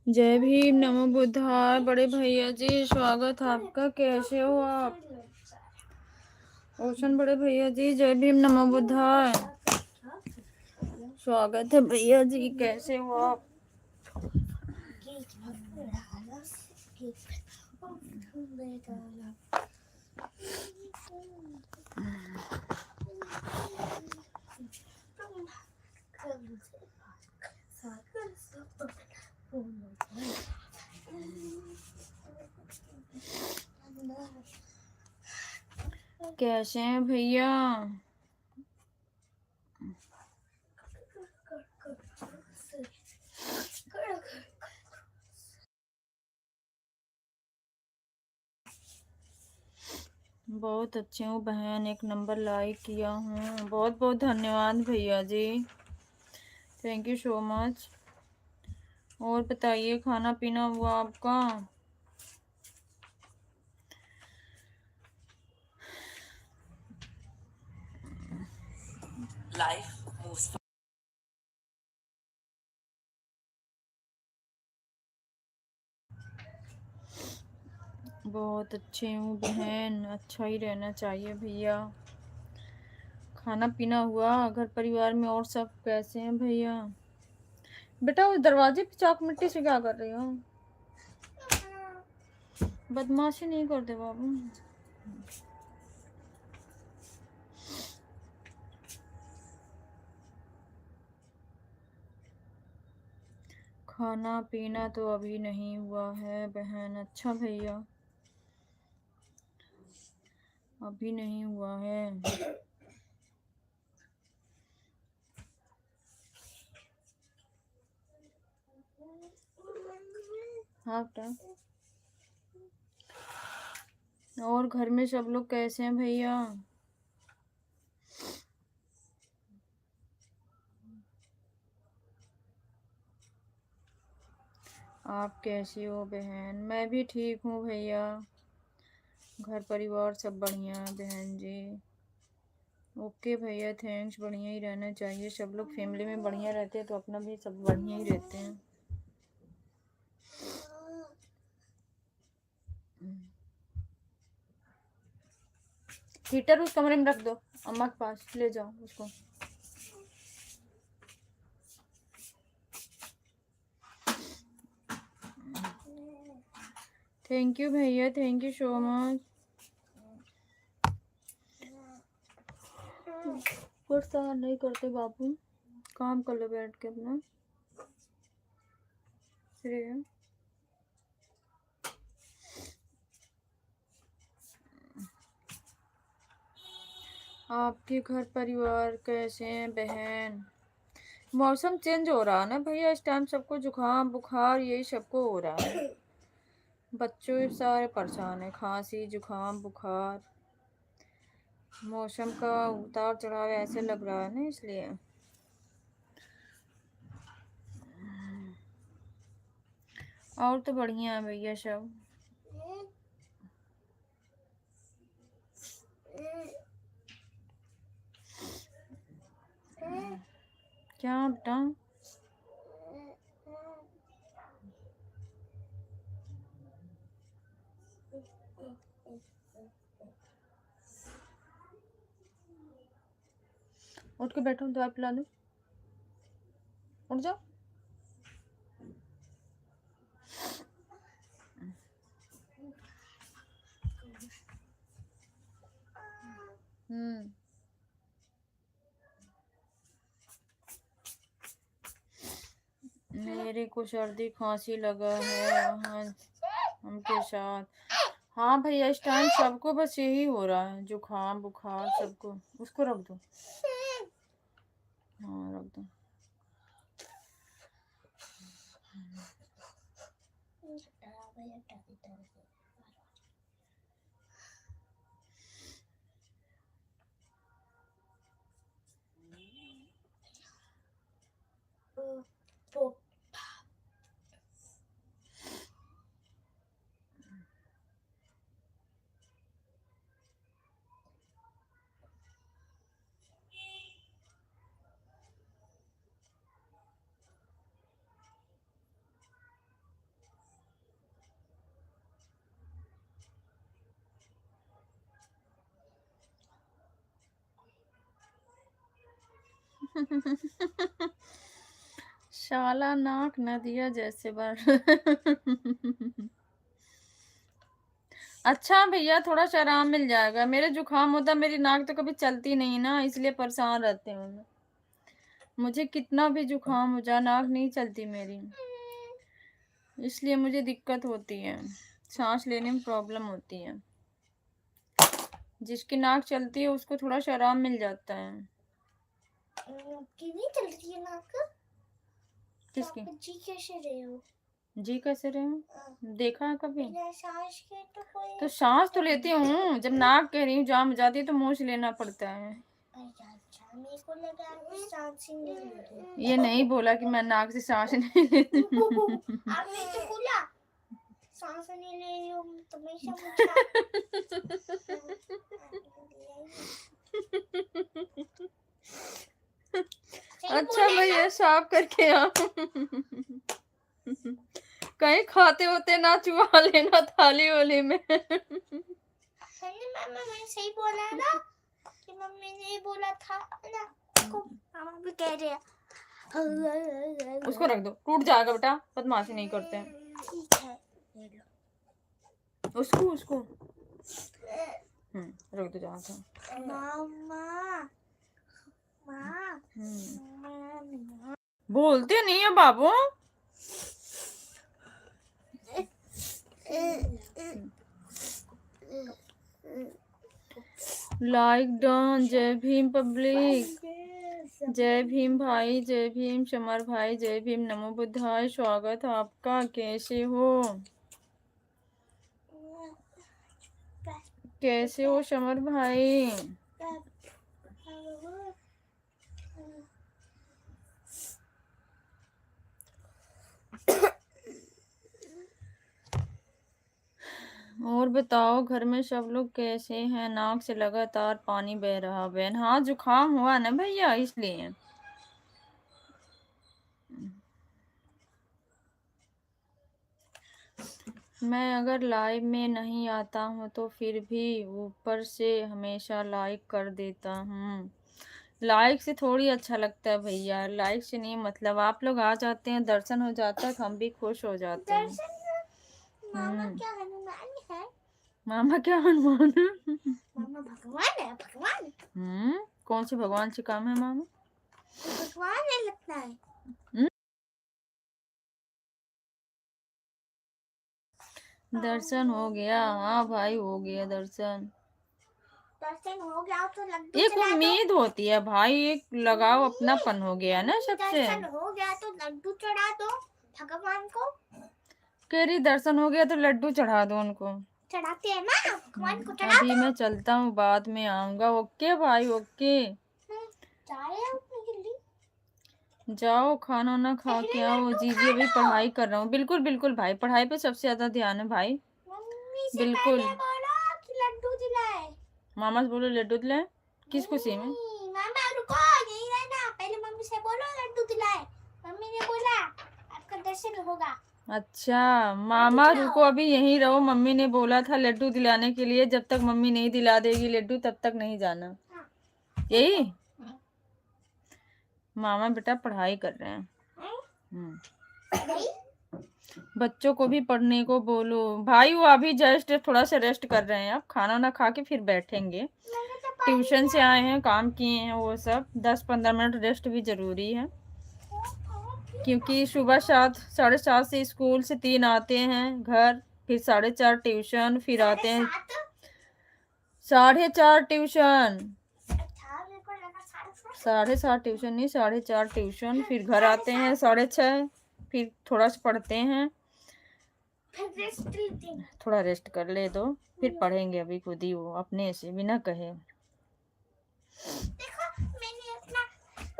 जय भीम, नमो बुद्धाय। बड़े भैया जी, स्वागत है आपका। कैसे हो आप? ओशन बड़े भैया जी, जय भीम, नमो बुद्धाय। स्वागत है भैया जी, कैसे हो आप? कैसे हैं भैया? बहुत अच्छे हूँ बहन, एक नंबर लाइक किया हूँ। बहुत बहुत धन्यवाद भैया जी, थैंक यू सो मच। और बताइए, खाना पीना हुआ आपका? लाइफ बहुत अच्छे हूँ बहन, अच्छा ही रहना चाहिए भैया। खाना पीना हुआ? घर परिवार में और सब कैसे हैं भैया? बेटा, उस दरवाजे पे चाक मिट्टी से क्या कर रही हो? बदमाशी नहीं करते बाबू। खाना पीना तो अभी नहीं हुआ है बहन। अच्छा भैया, अभी नहीं हुआ है। हाँ बेटा। और घर में सब लोग कैसे हैं भैया? आप कैसी हो बहन? मैं भी ठीक हूँ भैया। घर परिवार सब बढ़िया है बहन जी। ओके भैया, थैंक्स। बढ़िया ही रहना चाहिए। सब लोग फैमिली में बढ़िया रहते हैं तो अपना भी सब बढ़िया ही रहते हैं। हीटर उस कमरे में रख दो, अम्मा के पास ले जाओ उसको। थैंक यू भैया, थैंक यू सो मच। परेशान नहीं करते बाबू, काम कर लो बैठ के अपना। श्रेया, आपके घर परिवार कैसे हैं बहन? मौसम चेंज हो रहा है ना भैया, इस टाइम सबको जुकाम बुखार यही सबको हो रहा है। बच्चों सारे परेशान है, खांसी जुकाम बुखार। मौसम का उतार चढ़ाव ऐसे लग रहा है ना, इसलिए। और तो बढ़िया है भैया सब। क्या बेटा? उठ के बैठो, दवाई पिला दो। उठ जाओ। मेरे को सर्दी खांसी लगा है वहाँ उनके साथ। हाँ भैया, इस टाइम सबको बस यही हो रहा है, जुकाम बुखार सबको। उसको रख दो। हाँ रख दो। शाला नाक न दिया जैसे बार। अच्छा भैया, थोड़ा सा आराम मिल जाएगा। मेरे जुकाम होता, मेरी नाक तो कभी चलती नहीं ना, इसलिए परेशान रहते हूँ मैं। मुझे कितना भी जुकाम हो जाए, नाक नहीं चलती मेरी, इसलिए मुझे दिक्कत होती है, सांस लेने में प्रॉब्लम होती है। जिसकी नाक चलती है उसको थोड़ा सा आराम मिल जाता है। आपकी नहीं चलती है नाक? किसकी? आप जी कैसे रहे हो? जी कैसे रहे हो? देखा है कभी? बिना सांस के तो कोई। तो सांस तो लेती हूँ, जब नाक कह रही हूँ जाम हो जाती है तो मुंह से लेना पड़ता है। अच्छा, मेरे को लगा आप सांस ही नहीं ले रहे। ये नहीं बोला कि मैं नाक से सांस नहीं लेती। आपने तो बोला सांस नहीं ले रही हूँ, तो हमेशा पूछा। अच्छा भैया, साफ करके आओ। कहीं खाते होते ना चुहा लेना थाली वाली में। मामा मैंने सही बोला है ना कि मम्मी ने बोला था ना, उसको मामा भी कह रहे हैं। उसको रख दो, टूट जाएगा बेटा, बदमाशी नहीं करते हैं। ठीक है, ले लो उसको रख दो जहाँ था। मामा माँ बोलते नहीं है बाबू। Like done. जय भीम पब्लिक, जय भीम भाई, जय भीम समर भाई, जय भीम, नमो बुद्धाय। स्वागत है आपका, कैसे हो? कैसे हो समर भाई? और बताओ, घर में सब लोग कैसे हैं? नाक से लगातार पानी बह रहा बहन। हाँ, जुकाम हुआ ना भैया, इसलिए। मैं अगर लाइव में नहीं आता हूँ तो फिर भी ऊपर से हमेशा लाइक कर देता हूँ। लाइक से थोड़ी अच्छा लगता है भैया, लाइक से नहीं, मतलब आप लोग आ जाते हैं, दर्शन हो जाता है तो हम भी खुश हो जाते हैं। मामा क्या हनुमान है? मामा क्या हनुमान? मामा भगवान है, भगवान। कौन से भगवान से काम है मामा? भगवान है लगता है। दर्शन हो गया? हाँ भाई, हो गया दर्शन। दर्शन हो गया तो लड्डू एक चढ़ा दो। उम्मीद होती है भाई, एक लगाव, अपनापन हो गया ना सबसे। दर्शन हो गया तो लड्डू चढ़ा दो भगवान को। कह रही दर्शन हो गया तो लड्डू चढ़ा दो उनको। चढ़ाते हैं ना भगवान को, चढ़ा अभी दो। मैं चलता हूँ, बाद में आऊंगा। ओके भाई, ओके। जा रहे हैं अपनी जल्दी। जाओ, खाना ना खा के आओ। जीजी अभी पढ़ाई कर रहा हूँ। बिल्कुल बिल्कुल भाई, पढ़ाई पे सबसे ज्यादा ध्यान है भाई। मम्मी से बिल्कुल। पहले बोलो कि लड्डू दिलाए। मामा से बोलो लड्डू दिलाए। किस खुशी में? मामा रुको, यही रहना, पहले मम्मी से बोलो लड्डू दिलाए। मम्मी ने बोला आपका दर्शन होगा। अच्छा मामा रुको, अभी यहीं रहो। मम्मी ने बोला था लड्डू दिलाने के लिए, जब तक मम्मी नहीं दिला देगी लड्डू तब तक नहीं जाना। यही मामा बेटा पढ़ाई कर रहे हैं। बच्चों को भी पढ़ने को बोलो भाई। वो अभी जस्ट थोड़ा सा रेस्ट कर रहे हैं, अब खाना ना खा के फिर बैठेंगे। ट्यूशन से आए हैं, काम किए हैं वो सब। 10-15 मिनट रेस्ट भी जरूरी है, क्योंकि सुबह 7, 7:30 से स्कूल से 3 आते हैं घर, फिर 4:30 ट्यूशन, फिर आते हैं 4:30 ट्यूशन। 7:30 ट्यूशन नहीं, 4:30 ट्यूशन, फिर घर आते हैं 6:30, फिर थोड़ा सा पढ़ते हैं, थोड़ा रेस्ट कर ले दो, फिर पढ़ेंगे अभी खुद ही, वो अपने से बिना कहे। देखो मैंने अपना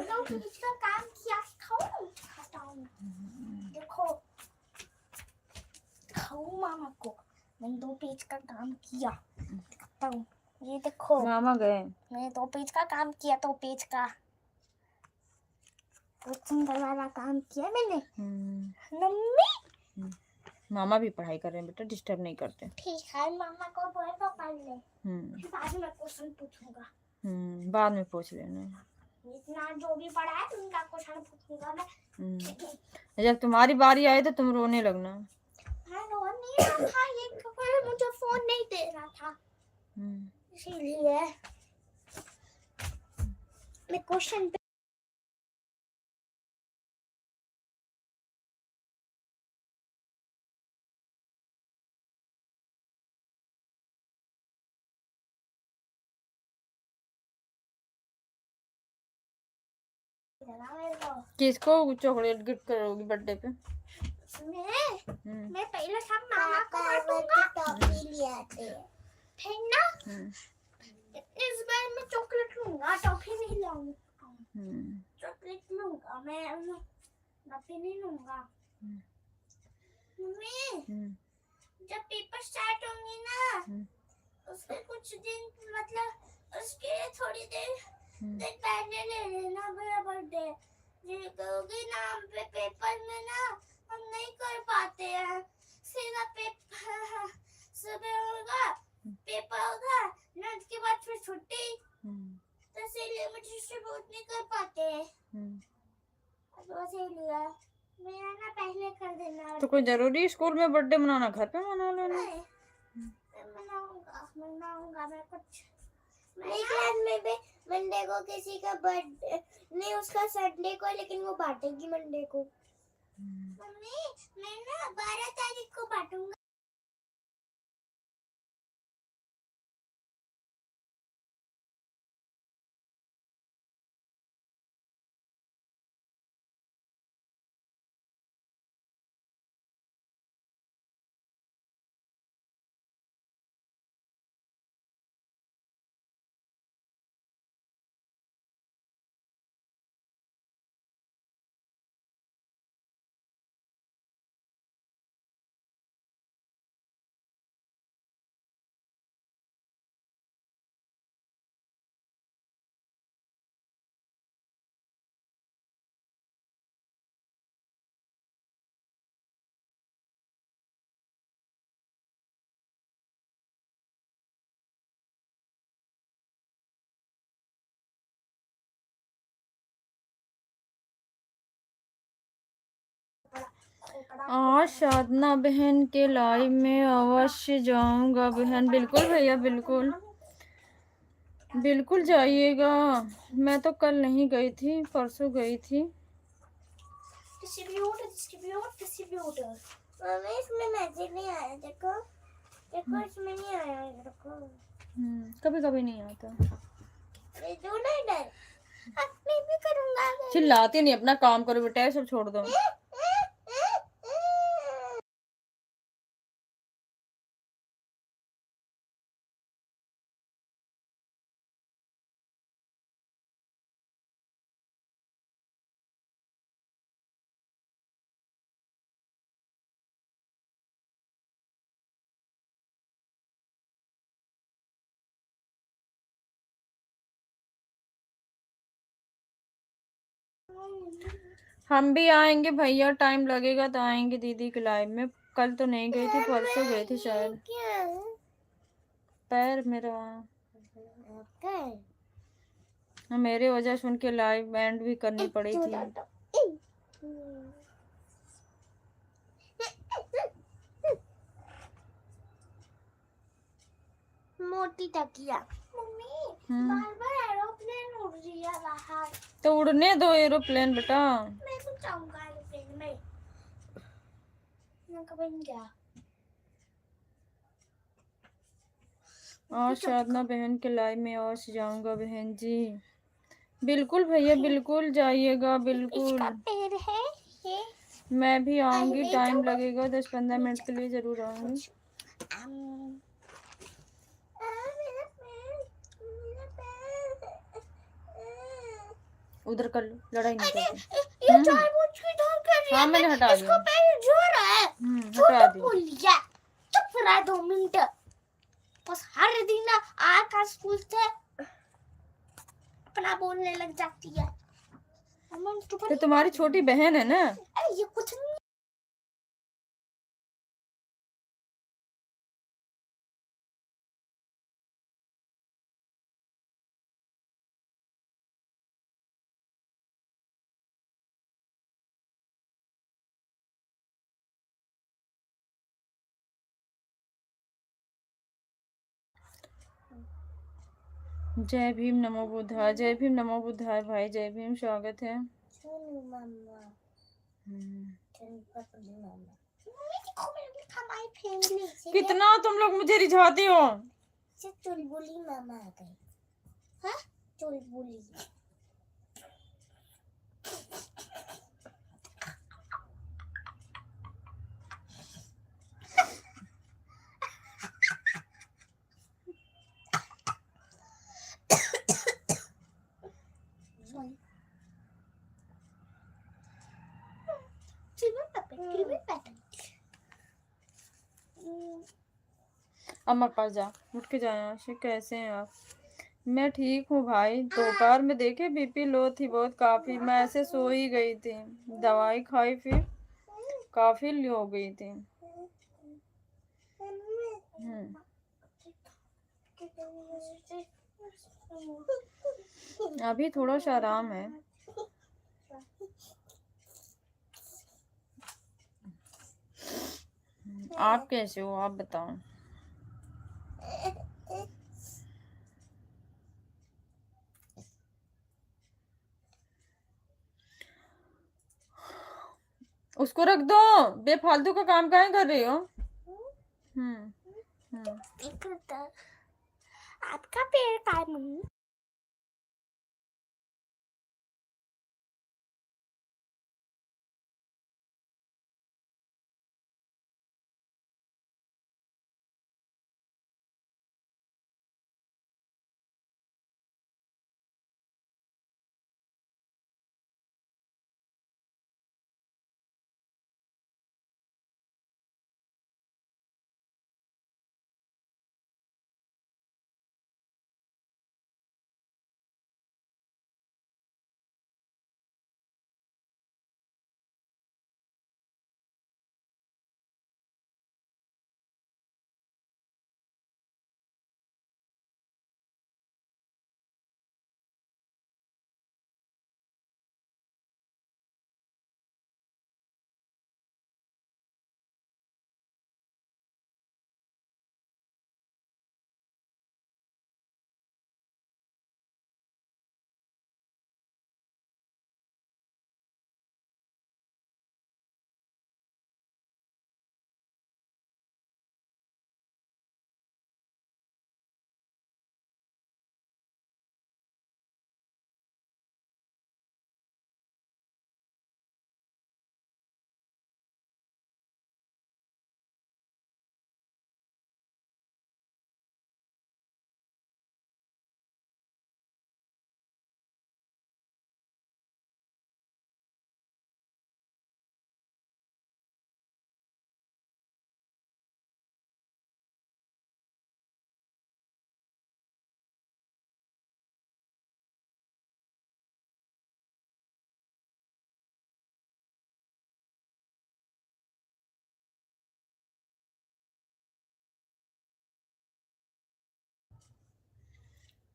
2 पेज का काम किया, देखो दिखाऊं मामा को। मैंने 2 पेज का काम किया, दिखाता हूँ, ये देखो। मामा गए। मैंने 2 पेज का काम किया, 2 पेज का बहुत सुंदर वाला काम किया मैंने। मम्मी मामा भी पढ़ाई कर रहे हैं बेटा, डिस्टर्ब नहीं करते। ठीक है, मामा को बोल दो पढ़ ले। बाद में क्वेश्चन पूछूंगा। बाद में पूछ लेना। इतना जो भी पढ़ा है उनका क्वेश्चन पूछूंगा मैं। जब तुम्हारी बारी आए तो तुम रोने लगना। मैं रो नहीं रहा था, ये क्योंकि मुझे फोन नहीं दे रहा था, इसीलिए मैं क्वेश्चन पे किसको चॉकलेट गिफ्ट करोगी बर्थडे पे? मैं पहले सब मामा को बांटूंगा, टॉफी ले आते हैं, फिर ना इस बार मैं चॉकलेट लूंगा, टॉफी नहीं लाऊंगा। चॉकलेट लूंगा मैं, टॉफी नहीं लूंगा। मम्मी जब पेपर स्टार्ट होंगे ना, उसके कुछ दिन मतलब उसके थोड़ी देर पहले ले लेना मेरा बर्थडे। ये कहोगे ना हम पे पेपर में ना हम नहीं कर पाते हैं, सीधा पेपर सुबह होगा, पेपर होगा, लंच के बाद फिर छुट्टी, तो इसीलिए मुझे डिस्ट्रीब्यूट नहीं कर पाते। तो इसीलिए मेरा ना पहले कर देना। तो कोई जरूरी स्कूल में बर्थडे मनाना, घर पे मना लेना। मनाऊंगा मैं कुछ। मेरी क्लास में भी मंडे को किसी का बर्थडे नहीं, उसका संडे को, लेकिन वो बांटेगी मंडे को। मम्मी मैं ना 12 तारीख को बांटूंगा। आज साधना बहन के लाइव में अवश्य जाऊंगा बहन। बिल्कुल भैया, बिल्कुल बिल्कुल जाइएगा। मैं तो कल नहीं गई थी, परसों गई थी। डिस्ट्रीब्यूट मम्मी इसमें मैजिक नहीं आया, देखो देखो इसमें नहीं आया, देखो कभी कभी नहीं आता। दो ना इधर, मैं भी करूंगा। चिल्लाते नहीं, अपना काम करो बेटा, सब छोड़ दो। हम भी आएंगे भैया, टाइम लगेगा तो आएंगे दीदी के लाइव में। कल तो नहीं गई थी, परसों गई थी शायद। पैर मेरा, मेरे वजह से उनके लाइव एंड भी करनी पड़ी थी। मोटी तकिया। मम्मी बार-बार एरोप्लेन उड़ रही है बाहर। तो उड़ने दो एरोप्लेन बेटा। मैं कुछ जाऊंगा एरोप्लेन में, मैं कभी नहीं गया। और साधना बहन के लाइव में और जाऊंगा बहन जी। बिल्कुल भैया, बिल्कुल जाइएगा, बिल्कुल। इसका पैर है ये। मैं भी आऊंगी, टाइम लगेगा, 10-15 मिनट के लिए जरूर आऊंगी। उधर कर लो, लड़ाई नहीं करते। ये जानबूझ के इधर कर रही है। हाँ मैंने हटा दिया। इसको पैर झड़ रहा है। हटा दिया। बोल लिया, चुप रहा 2 मिनट। बस हर दिन आकर स्कूल से अपना बोलने लग जाती है। तो तुम्हारी छोटी बहन है ना। अरे ये कुछ नहीं। जय भीम नमो बुद्धाय, जय भीम नमो बुद्धाय भाई, जय भीम, स्वागत है। चलो मम्मा, हम्म। चलो पकड़ मम्मा। मम्मी देखो मैंने हमारी फैमिली से कितना तुम लोग मुझे रिझाती हो। चुलबुली मामा आ गए। हाँ चुलबुली। अम्मा के पास जा, उठ के जाए यहाँ से। कैसे हैं आप? मैं ठीक हूँ भाई। दोपहर में देखे बीपी लो थी बहुत काफी, मैं ऐसे सो ही गई थी। दवाई खाई फिर काफी लो हो गई थी। अभी थोड़ा सा आराम है। आप कैसे हो, आप बताओ। उसको रख दो, बेफालतू का काम काहे कर रही हो। आपका पेड़ का है मम्मी?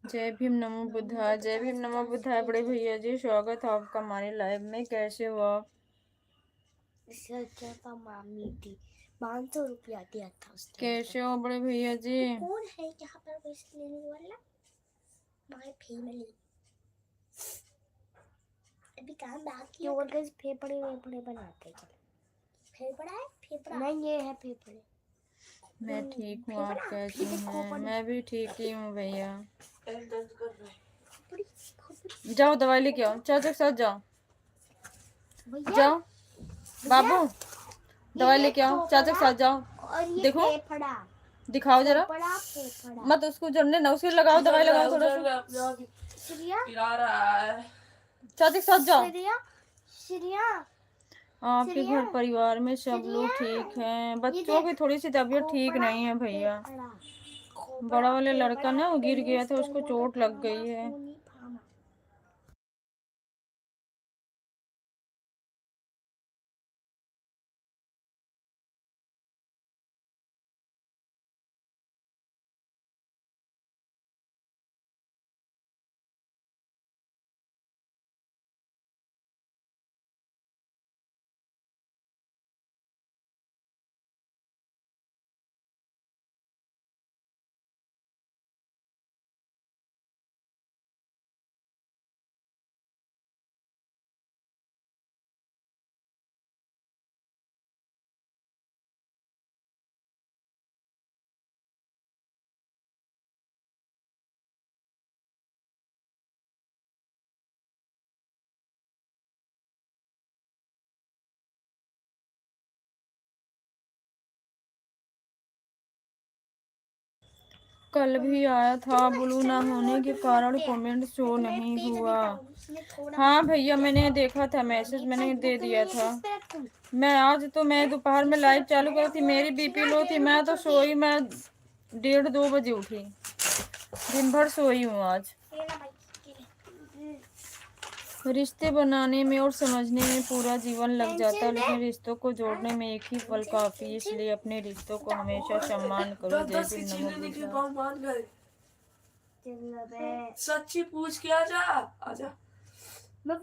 जय भीम नमो बुद्धाय, जय भीम नमो बुद्धाय बड़े भैया जी, स्वागत है आपका हमारे लाइव में। कैसे हो आप? इससे अच्छा था मामी थी, 500 रुपया दिया था उस टाइम। कैसे हो बड़े भैया जी? कौन है यहाँ पर पैसे लेने वाला? My family. अभी काम बाकी है। और गैस फेफड़े वेफड़े बनाते हैं। फेफड़ा है? फेफड़ा नहीं, ये है फेफड़े। मैं ठीक हूँ, आप कैसी हैं? मैं भी ठीक ही हूँ भैया। जाओ दवाई लेके आओ, चाचा के साथ जाओ। जाओ बाबू, दवाई लेके आओ, चाचा के साथ जाओ। और ये देखो फेफड़ा दिखाओ जरा। फेफड़ा मत उसको जड़ने ना, उसके लगाओ दवाई, लगाओ थोड़ा सा। श्रिया चाचा के साथ जाओ। श्रिया श्रिया आपके घर परिवार में सब लोग ठीक हैं? बच्चों की थोड़ी सी तबीयत ठीक नहीं है भैया। बड़ा वाले लड़का ना गिर गया था, उसको चोट लग गई है। कल भी आया था, ब्लू ना होने के कारण कमेंट शो नहीं हुआ। हाँ भैया, मैंने देखा था मैसेज, मैंने दे दिया था। मैं दोपहर में लाइव चालू करी थी, मेरी बीपी लो थी, मैं तो सोई, मैं 1:30-2 बजे उठी, दिन भर सोई हूँ आज। रिश्ते बनाने में और समझने में पूरा जीवन लग जाता है, लेकिन रिश्तों को जोड़ने में एक ही पल काफी। इसलिए अपने रिश्तों को हमेशा सम्मान करो। जय दिल नमक। सच्ची पूछ के आजा आजा। मैं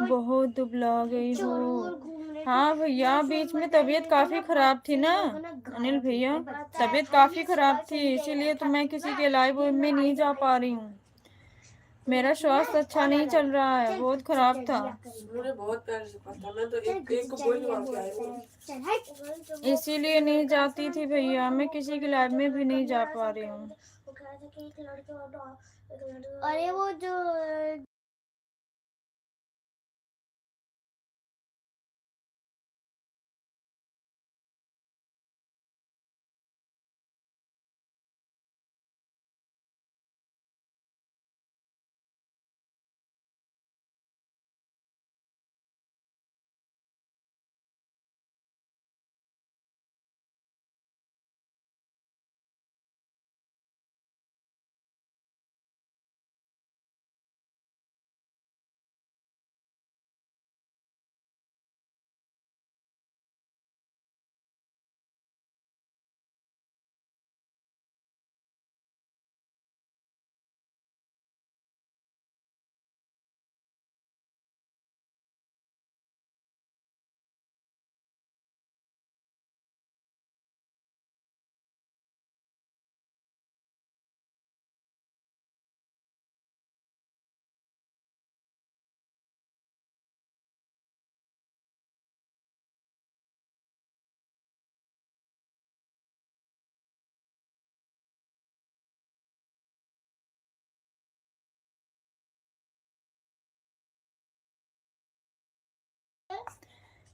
बहुत दुबला गई हो। हाँ भैया, बीच में तबीयत काफी खराब थी ना अनिल भैया, तबीयत काफी खराब थी, इसीलिए तो मैं किसी के लाइव में नहीं जा पा रही हूँ। मेरा स्वास्थ्य अच्छा नहीं चल रहा है, बहुत खराब था, मुझे बहुत प्यार से पता, मैं तो एक को बोल इसीलिए नहीं जाती थी भैया, मैं किसी के लाइव में भी नहीं जा पा रही हूँ। अरे वो जो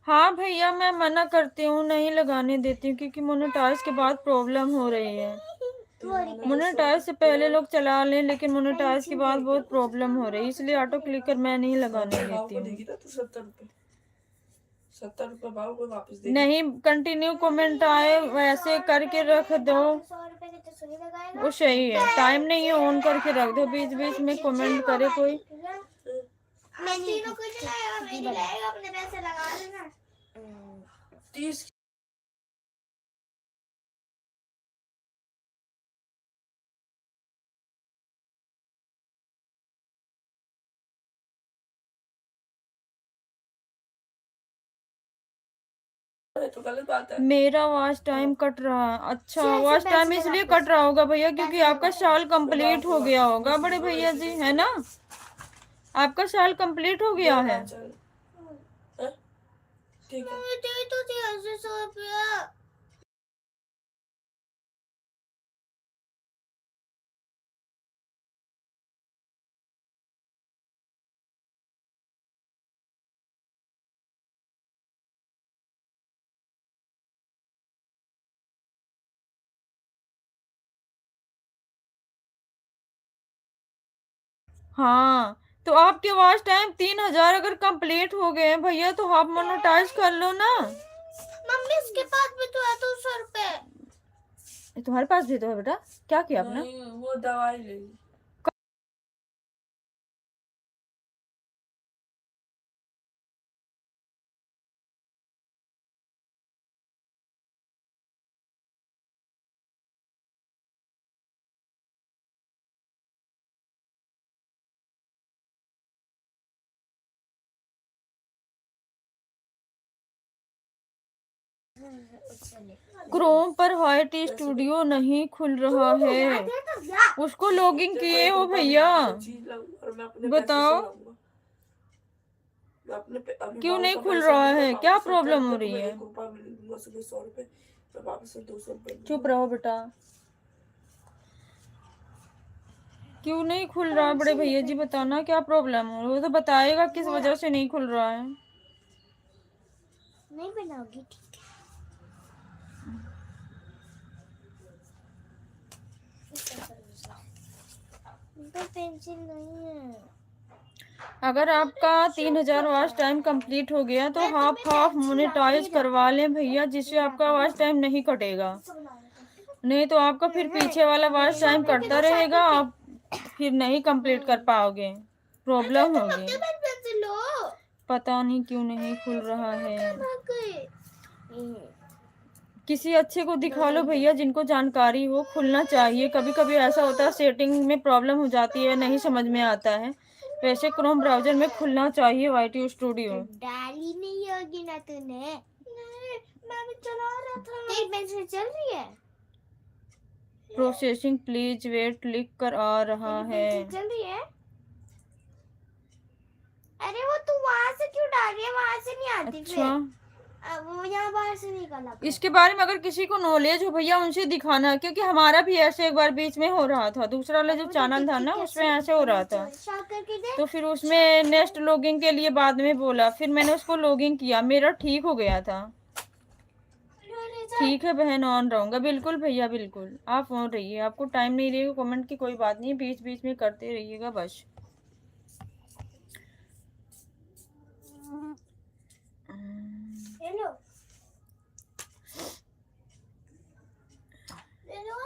हाँ भैया, मैं मना करती हूँ, नहीं लगाने देती हूँ, क्योंकि मोनेटाइज के बाद प्रॉब्लम हो रही है। मोनेटाइज से पहले लोग चला लें, लेकिन मोनेटाइज के बाद बहुत प्रॉब्लम हो रही है, इसलिए ऑटो क्लिकर मैं नहीं लगाने देती हूँ। 70 रुपए भाव को वापस दे। नहीं, कंटिन्यू कमेंट आए वैसे करके रख दो, वो सही है। टाइम नहीं है, ऑन करके रख दो, बीच बीच में कमेंट करे कोई। मैं तीनों को चलाएगा, मेरी लाएगा, अपने पैसे लगा लेना। 30 तो गलत बात है। मेरा वॉच टाइम कट रहा है। अच्छा, वॉच टाइम इसलिए कट रहा होगा भैया, क्योंकि आपका साल कंप्लीट हो गया होगा बड़े भैया जी, है ना? आपका साल कंप्लीट हो गया है। ठीक है, दे तो दिया 100 रुपया। हाँ, तो आपके वॉच टाइम 3,000 अगर कंप्लीट हो गए हैं भैया, तो आप मोनेटाइज कर लो ना। मम्मी इसके पास भी तो है 200 रुपए। तुम्हारे पास भी तो है बेटा, क्या किया आपने? वो दवाई ले ली। क्रोम पर वाइट स्टूडियो नहीं खुल रहा है, उसको लॉगिन किए हो भैया? बताओ क्यों नहीं खुल रहा है, क्या प्रॉब्लम हो रही है? चुप रहो बेटा, क्यों नहीं खुल रहा बड़े भैया जी? बताना क्या प्रॉब्लम है, वो तो बताएगा किस वजह से नहीं खुल रहा है। नहीं बनाओगी, ठीक है। पेंसिल नहीं है। अगर आपका 3000 वॉच टाइम कंप्लीट हो गया तो हाफ मोनेटाइज करवा लें भैया, जिससे आपका वॉच टाइम नहीं कटेगा। नहीं तो आपका फिर पीछे वाला वॉच टाइम कटता रहेगा, आप फिर नहीं कंप्लीट कर पाओगे, प्रॉब्लम होगी। पता नहीं क्यों नहीं खुल रहा है। किसी अच्छे को दिखा लो भैया, जिनको जानकारी हो, खुलना चाहिए। कभी कभी ऐसा होता है सेटिंग में प्रॉब्लम हो जाती है, नहीं समझ में आता है। वैसे क्रोम ब्राउजर में खुलना चाहिए वाईटी स्टूडियो। डाली नहीं होगी ना तूने? नहीं, मैं भी चला रहा था। तेरी पेंसिल चल रही है? प्रोसेसिंग प्लीज वेट लिख कर आ रहा है। चल रही है? अरे वो तू वहां से क्यों डाल रही है? वहां से नहीं आती। अच्छा, वो यहाँ बाहर से निकाला। इसके बारे में अगर किसी को नॉलेज हो भैया, उनसे दिखाना, क्योंकि हमारा भी ऐसे एक बार बीच में हो रहा था। दूसरा वाला जो चैनल था ना, उसमें ऐसे हो रहा था, तो फिर उसमें नेक्स्ट लॉगिंग के लिए बाद में बोला, फिर मैंने उसको लॉगिंग किया, मेरा ठीक हो गया था। ठीक है बहन, ऑन रहूंगा। बिल्कुल भैया बिल्कुल, आप ऑन रहिए। आपको टाइम नहीं रहेगा कमेंट की, कोई बात नहीं, बीच बीच में करते रहिएगा बस। हेलो, हेलो,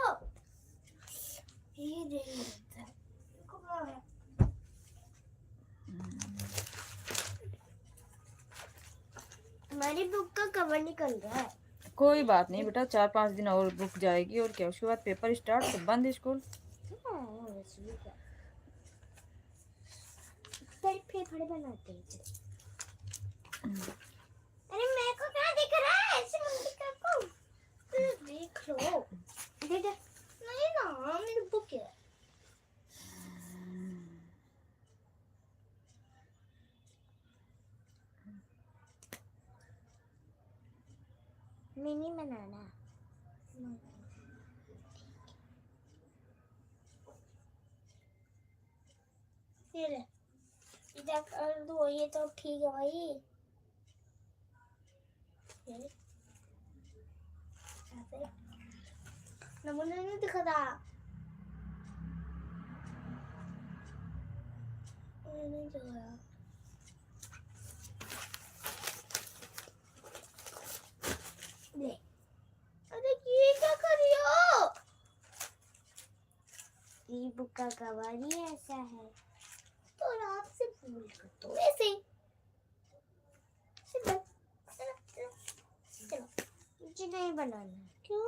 ये देखिए हमारी बुक का कवर निकल गया है। कोई बात नहीं बेटा, 4-5 दिन और रुक जाएगी, और क्या, उसके बाद पेपर स्टार्ट, तो बंद स्कूल। फेफड़े बनाते हैं। अरे मेरे को क्या दिख रहा है? ऐसे मम्मी को देख लो। देख नहीं ना, मेरी बुक है। मिनी बनाना। फिर इधर कर दो, ये तो ठीक है भाई। नमूना नहीं दिखा था। नहीं दिख रहा। ले, अरे ये क्या कर रही हो? ये बुक का कवर ही ऐसा है, तो आराम से फूल कर दो ऐसे। चलो, मुझे नहीं बनाना। क्यों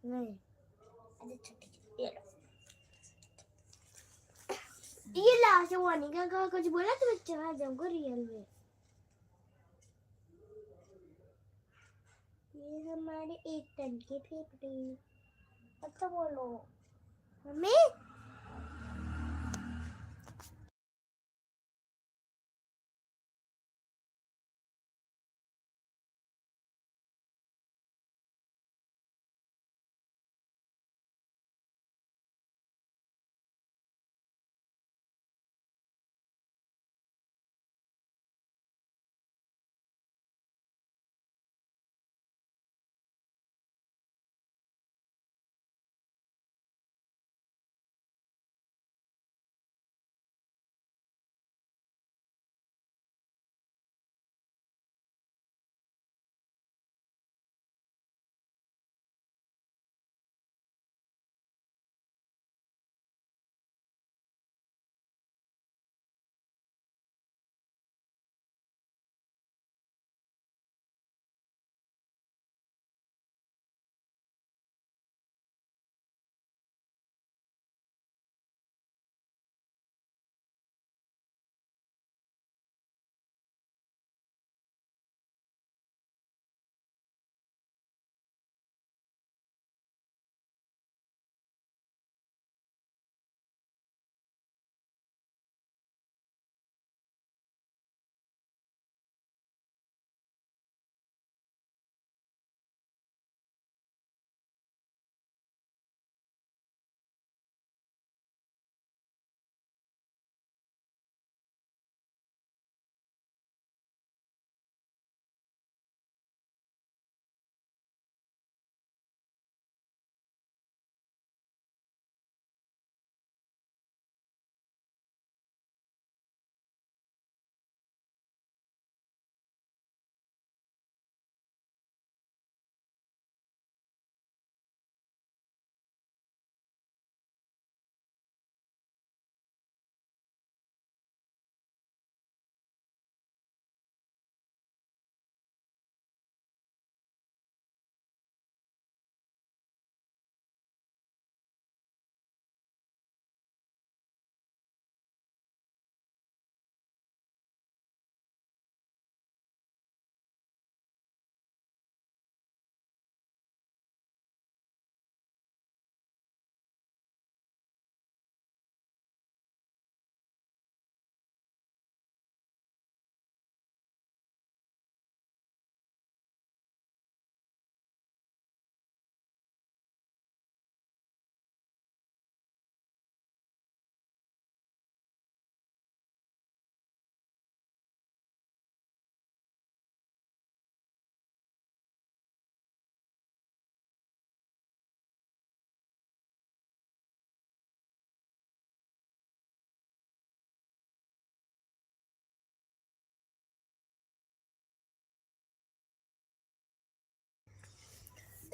नहीं? अरे छोटी ये लो। ये लास्ट वार्निंग का कुछ बोला तो मैं चला जाऊंगा रियल में। ये हमारे 1 टन के फेफड़े। अच्छा बोलो मम्मी।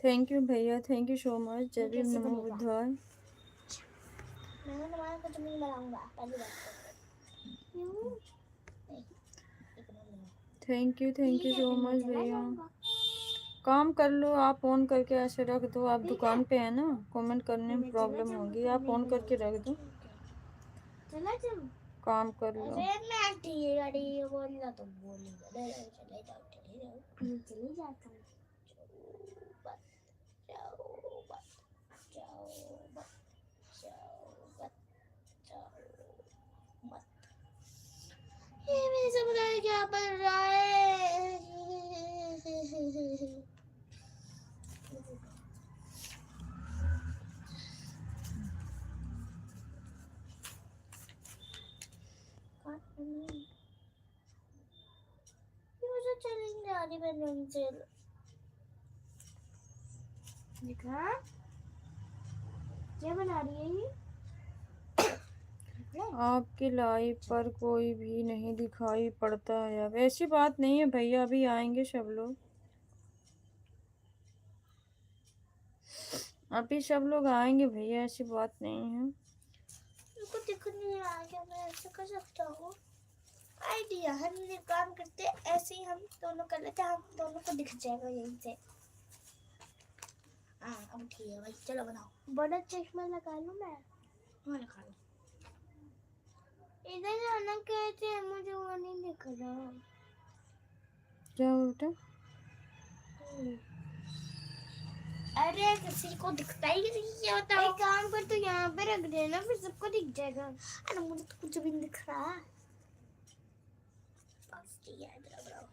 थैंक यू भैया, थैंक यू सो मच। जय ये भीम, कैसे नमो बनेगा? बुद्धाय। मैं तुम्हारा कुछ नहीं बनाऊंगा पहली बात तो। क्यों नहीं, एक बार बनाऊं। थैंक यू ठीक है सो फिर मैं मच चला भैया। जाऊंगा। काम कर लो आप, ऑन करके ऐसे रख दो। आप ठीक है दुकान पे है ना, कमेंट करने फिर में मैं चला प्रॉब्लम जाऊंगा, होगी। फिर आप नहीं ऑन करके बनाऊंगा। रख दो, ठीक है चला जाऊं। काम कर लो। अरे मैं ठीक है ठीक है बोलना तो बोलेगा, चले जाओ चले जाओ, मैं चले जाता हूँ। जाओ मत जाओ मत जाओ मत जाओ मत। ये मेरे समझ क्या बन रहा है। ये मुझे चैलेंज आ रही है से दिखा क्या बना रही है ये। आपकी लाइव पर कोई भी नहीं दिखाई पड़ता है अब। ऐसी बात नहीं है भैया, अभी आएंगे सब लोग, अभी सब लोग आएंगे भैया, ऐसी बात नहीं है। मुझको दिख नहीं रहा, क्या मैं ऐसे कर सकता हूँ। आइडिया, हम ये काम करते ऐसे ही, हम दोनों कर लेते, हम दोनों को दिख जाएगा यहीं से। हाँ अब ठीक है भाई, चलो बनाओ। बड़ा चश्मा लगा लूं मैं? हाँ लगा लो। इधर जाना कैसे है, मुझे वो नहीं दिख रहा। क्या हो बेटा? अरे किसी को दिखता ही नहीं है, बताओ। एक काम कर, तो यहाँ पे रख देना, फिर सबको दिख जाएगा। अरे मुझे तो कुछ भी नहीं दिख रहा। बस ठीक है, इधर बनाओ।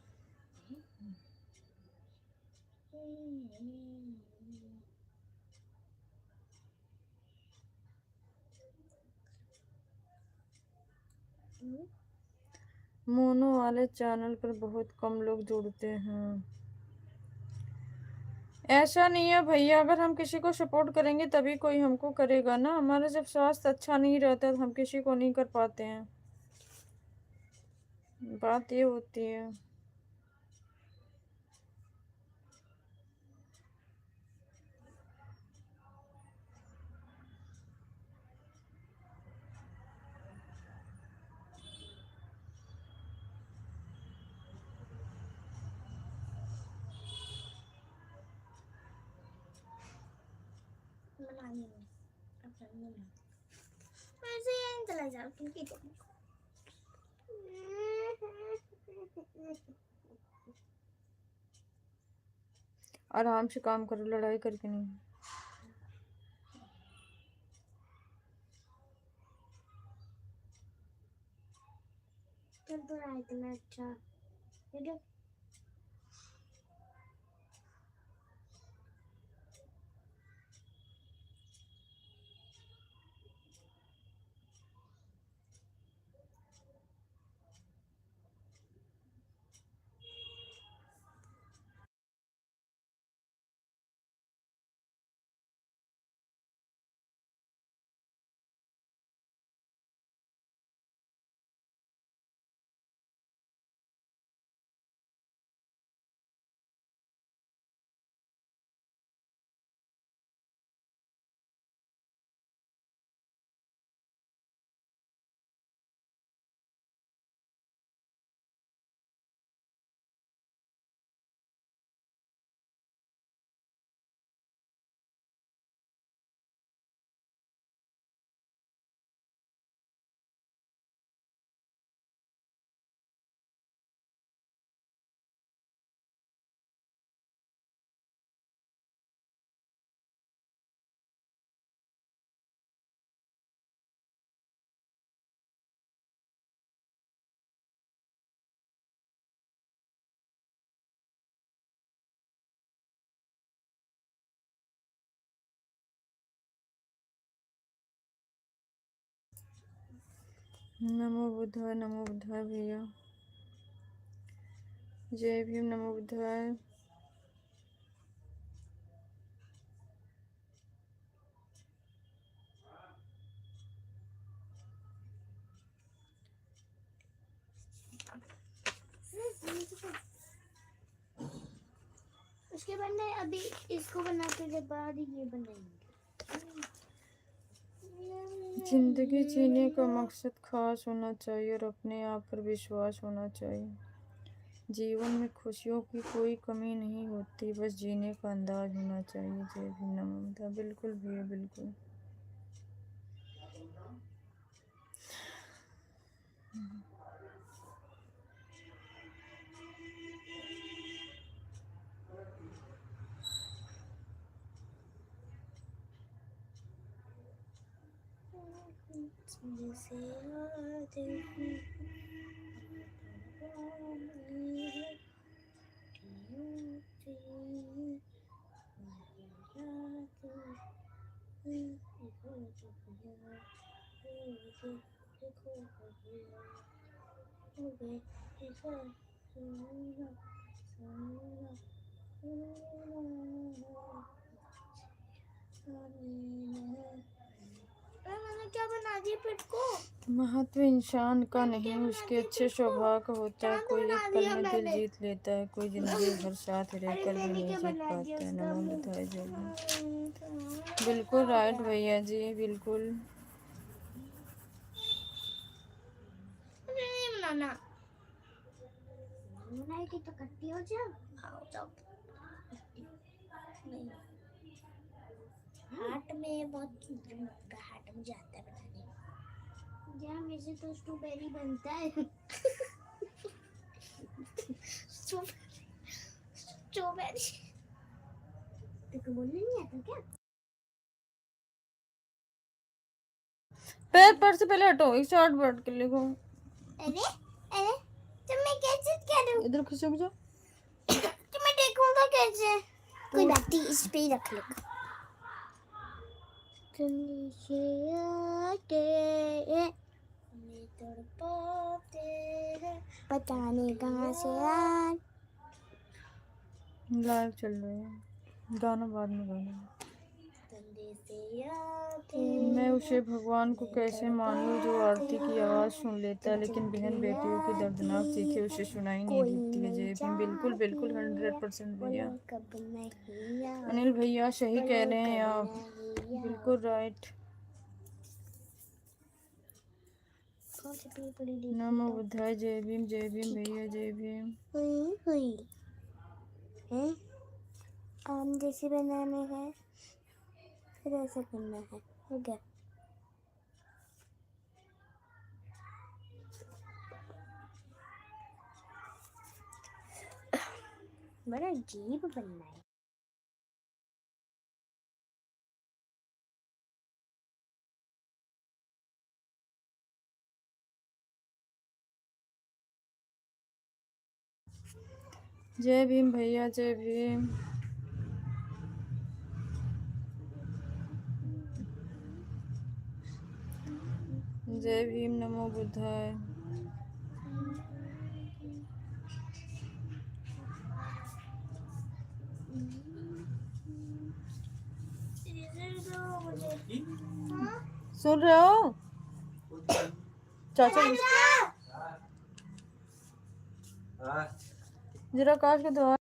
मोनो वाले चैनल पर बहुत कम लोग जुड़ते हैं। ऐसा नहीं है भैया, अगर हम किसी को सपोर्ट करेंगे तभी कोई हमको करेगा ना। हमारा जब स्वास्थ्य अच्छा नहीं रहता तो हम किसी को नहीं कर पाते हैं, बात ये होती है। बनानी है, अब करनी है। मैं ऐसे यहीं चला जाऊँ क्योंकि आराम से काम करो, लड़ाई करके नहीं। चल तो रहा है इतना अच्छा, ठीक है। नमो बुद्धाय भैया। जय भीम, नमो बुद्धाय। उसके बाद में अभी इसको बनाने के बाद ही ये बनाएंगे। जिंदगी जीने का मकसद खास होना चाहिए और अपने आप पर विश्वास होना चाहिए। जीवन में खुशियों की कोई कमी नहीं होती, बस जीने का अंदाज होना चाहिए। जय भी नमः। बिल्कुल भैया बिल्कुल। मैंने क्या बना दिया पेट को? महत्व इंसान का नहीं, उसके अच्छे स्वभाव का होता है। कोई एक पल में दिल जीत लेता है, कोई जिंदगी भर साथ रहकर भी नहीं जीत पाता है। नमो बुद्धाय जय भीम। बिल्कुल राइट भैया जी, बिल्कुल। नहीं बनाना, बनाएगी तो कट्टी हो जाओ। आओ जाओ। नहीं, हाथ में बहुत हाथ में जाता है बनाने। जहाँ मेरे से तो स्ट्रॉबेरी बनता है। स्ट्रॉबेरी तेको बोलने नहीं आता क्या? पैर पर से पहले हटो, एक शॉर्ट वर्ड के लिखो। अरे अरे तो मैं कैसे करूं? इधर खिसक जाओ। तो मैं देखूंगा कैसे? कोई बात नहीं, इस पे ही रख लो। तुम नीचे आके हमें तड़पाते हैं, पता नहीं कहाँ से आए। लाइव चल रहे हैं, गाना बाद में गाना। मैं उसे भगवान को कैसे मानूं जो आरती की आवाज़ सुन लेता है, लेकिन बहन बेटियों की दर्दनाक चीखें उसे सुनाई नहीं देती है। जय भीम। बिल्कुल बिल्कुल 100% भैया। अनिल भैया सही कह रहे हैं आप, बिल्कुल राइट। नमो बुद्धाय जय भीम भैया जय भीम। हुई हैं? आम जैसे बनाने हैं, फिर ऐसा करना है। हो गया। बड़ा अजीब बनना है। जय भीम भैया जय भीम। जय भीम नमो बुद्धाय। सुन रहे हो चाचा? जरा काट के दो।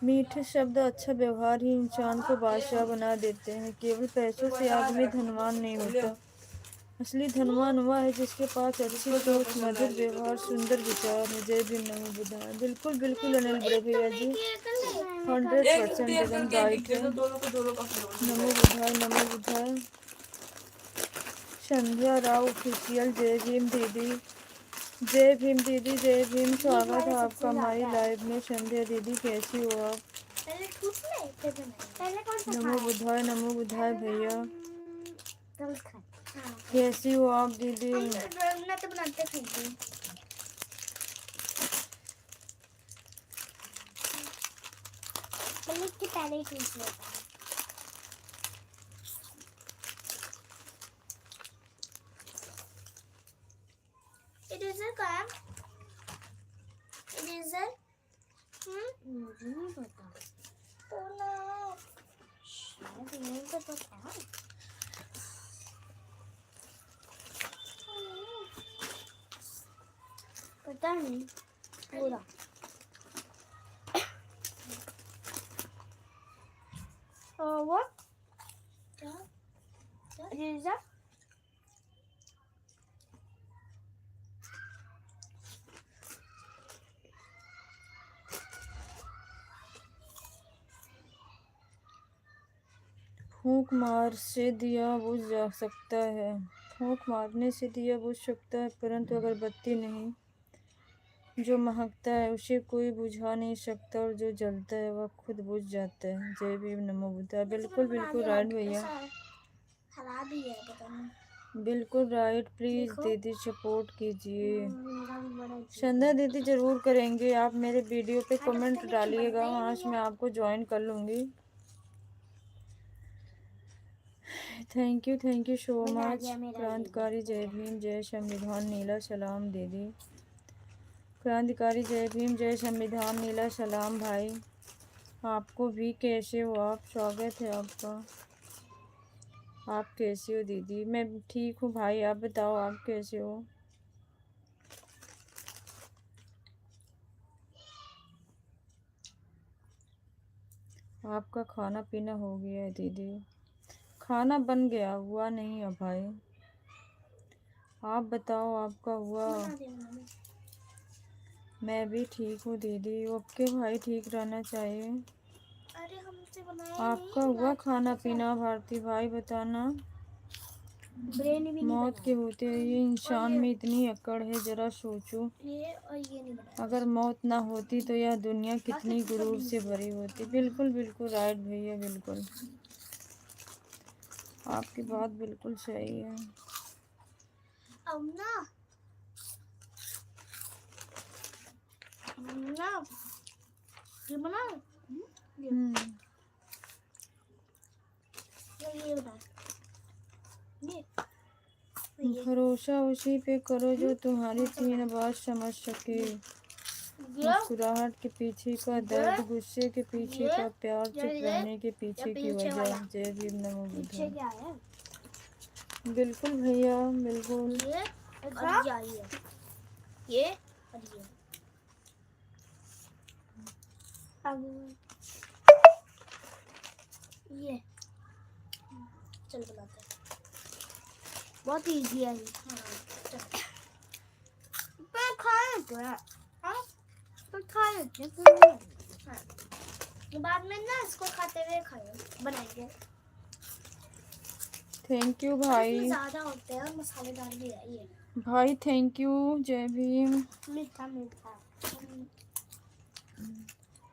मीठे शब्द, अच्छा व्यवहार ही इंसान को बादशाह बना देते हैं। केवल पैसों से आदमी धनवान नहीं होता। असली धनवान हुआ है जिसके पास अच्छी सोच, मधुर व्यवहार, सुंदर विचार है। जय भीम नमो बुद्धाय। बिल्कुल बिल्कुल अनिल बड़े भैया जी 100% एकदम राइट है। नमो बुद्धाय नमो बुद्धाय। संध्या राव ऑफिशियल जय भीम दीदी। जय भीम दीदी जय भीम। स्वागत है आपका हमारी लाइव में। संध्या दीदी कैसी हो आप? नमो बुद्धाय भैया। हाँ कैसी हो आप दीदी? हम ड्राइंग तो बनाते खाएंगे। मलिक के पहले ही पूछ लेता है। इरेजर कहाँ है? इरेजर मुझे नहीं पता। तो ना शायद यहीं पे तो था। पता नहीं पूरा। वो क्या इरेजर? फूंक मार से दिया बुझ जा सकता है। फूंक मारने से दिया बुझ सकता है, परंतु अगरबत्ती नहीं। जो महकता है उसे कोई बुझा नहीं सकता, और जो जलता है वह खुद बुझ जाता है। जय भीम नमो बुद्धाय। बिल्कुल बिल्कुल राइट भैया, खराब ही है पता नहीं। बिल्कुल राइट। प्लीज देखो। दीदी सपोर्ट कीजिए। मेरा भी बड़ा ही संध्या दीदी जरूर करेंगे। आप मेरे वीडियो पे हाँ, तो कमेंट पता नहीं डालिएगा, बनता ही वहाँ नहीं से है। मैं आपको ज्वाइन कर लूँगी। थैंक यू सो बना मच। दिया मेरा क्रांतिकारी रीजन। जय भीम जय संविधान नीला सलाम दीदी। क्रांतिकारी जय भीम जय संविधान नीला सलाम भाई। आपको भी कैसे हो आप? स्वागत है आपका। आप कैसे हो दीदी? मैं ठीक हूँ भाई, आप बताओ आप कैसे हो? आपका खाना पीना हो गया है दीदी? खाना बन गया, हुआ नहीं है भाई। आप बताओ आपका हुआ? बना दिया मैंने। मैं भी ठीक हूँ दीदी। ओके भाई, ठीक रहना चाहिए। अरे हमसे बनाया आपका नहीं हुआ आज खाना कैसा? पीना भारती भाई? बताना। ब्रेन भी नहीं मौत के बनाया। होते ये इंसान में इतनी अकड़ है, जरा सोचो। ये और ये नहीं बनाया। अगर मौत ना होती तो यह दुनिया कितनी बाकी तो गुरूर सब से easy भरी होती। बिल्कुल बिल्कुल राइट भैया, बिल्कुल आपकी बात बिल्कुल सही है। अब ना ये बना ये ये बना ये भरोसा उसी पे करो जो तुम्हारी तीन बात समझ सके। मुस्कुराहट के पीछे का दर्द, गुस्से के पीछे का प्यार, चुप रहने के पीछे की वजह। जय भीम नमो पीछे बुद्धाय। क्या है? बिल्कुल भैया बिल्कुल। ये और ये और ये अब ये चल बनाते हैं। बहुत इजी है ये। हाँ चल पे खा लेते हैं। हाँ तो खा लेते हैं कोई नहीं। हाँ तो बाद में ना इसको खाते हुए खाएंगे बनाएंगे। थैंक यू इसमें भाई। ज्यादा होते हैं और मसालेदार भी है ये। भाई थैंक यू। जय भीम। मीठा मीठा।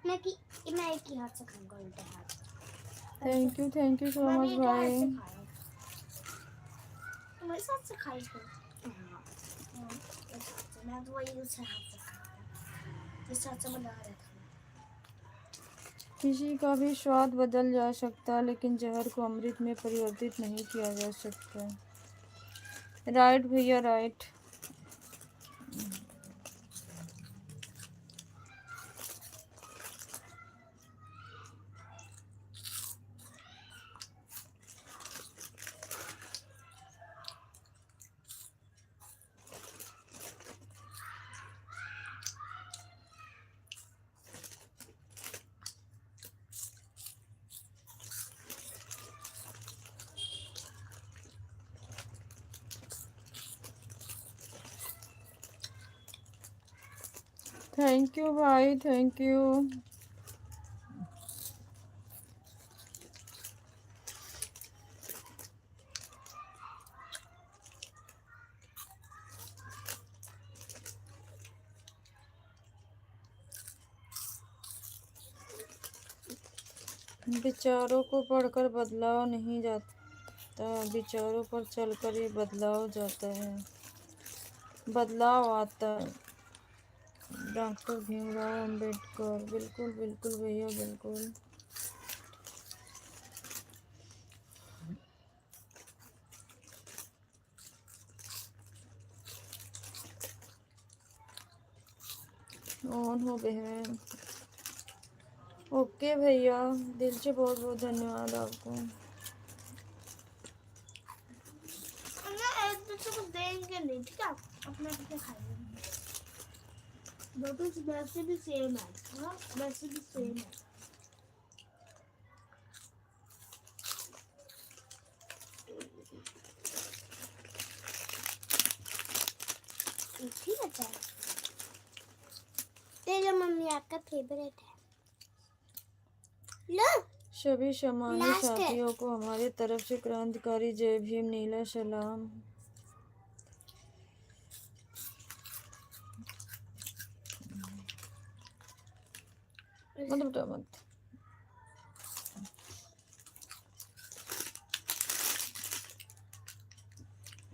मैं एक ही हाथ से खाऊंगा उल्टे हाथ। थैंक यू सो मैंने मच एक हाथ भाई। से खाया। तुम्हारे साथ से खाई थी। हाँ मेरे साथ से। मैं तो वही दूसरे हाथ से खाया जिस हाथ से बना रहा था। किसी का भी स्वाद बदल जा सकता, लेकिन जहर को अमृत में परिवर्तित नहीं किया जा सकता। राइट भैया राइट। थैंक यू भाई थैंक यू। विचारों को पढ़कर बदलाव नहीं जाता, विचारों पर चलकर ही बदलाव जाता है, बदलाव आता है। डॉक्टर भीमराव अंबेडकर, बिल्कुल बिल्कुल भैया बिल्कुल। ऑन हो बहन। ओके भैया, दिल से बहुत बहुत धन्यवाद आपको। ना एक दूसरे को देंगे नहीं, ठीक है? अपने अपने खाएंगे। बबल्स वैसे भी सेम है, हाँ वैसे भी सेम है। ठीक है, तेरा मम्मी आपका फेवरेट है। लो सभी समानी लास्ट है। साथियों को हमारी तरफ से क्रांतिकारी जय भीम नीला सलाम। मत बेटा मत।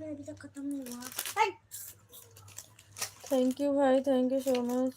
अभी तक खत्म नहीं हुआ। थैंक यू भाई, thank you so much.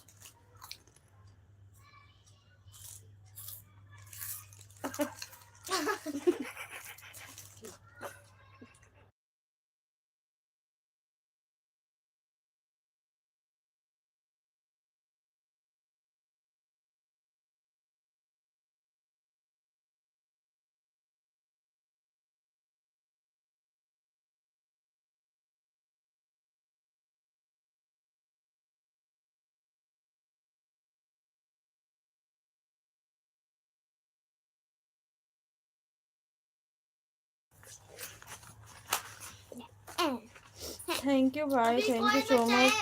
Thank you भाई, thank you so much.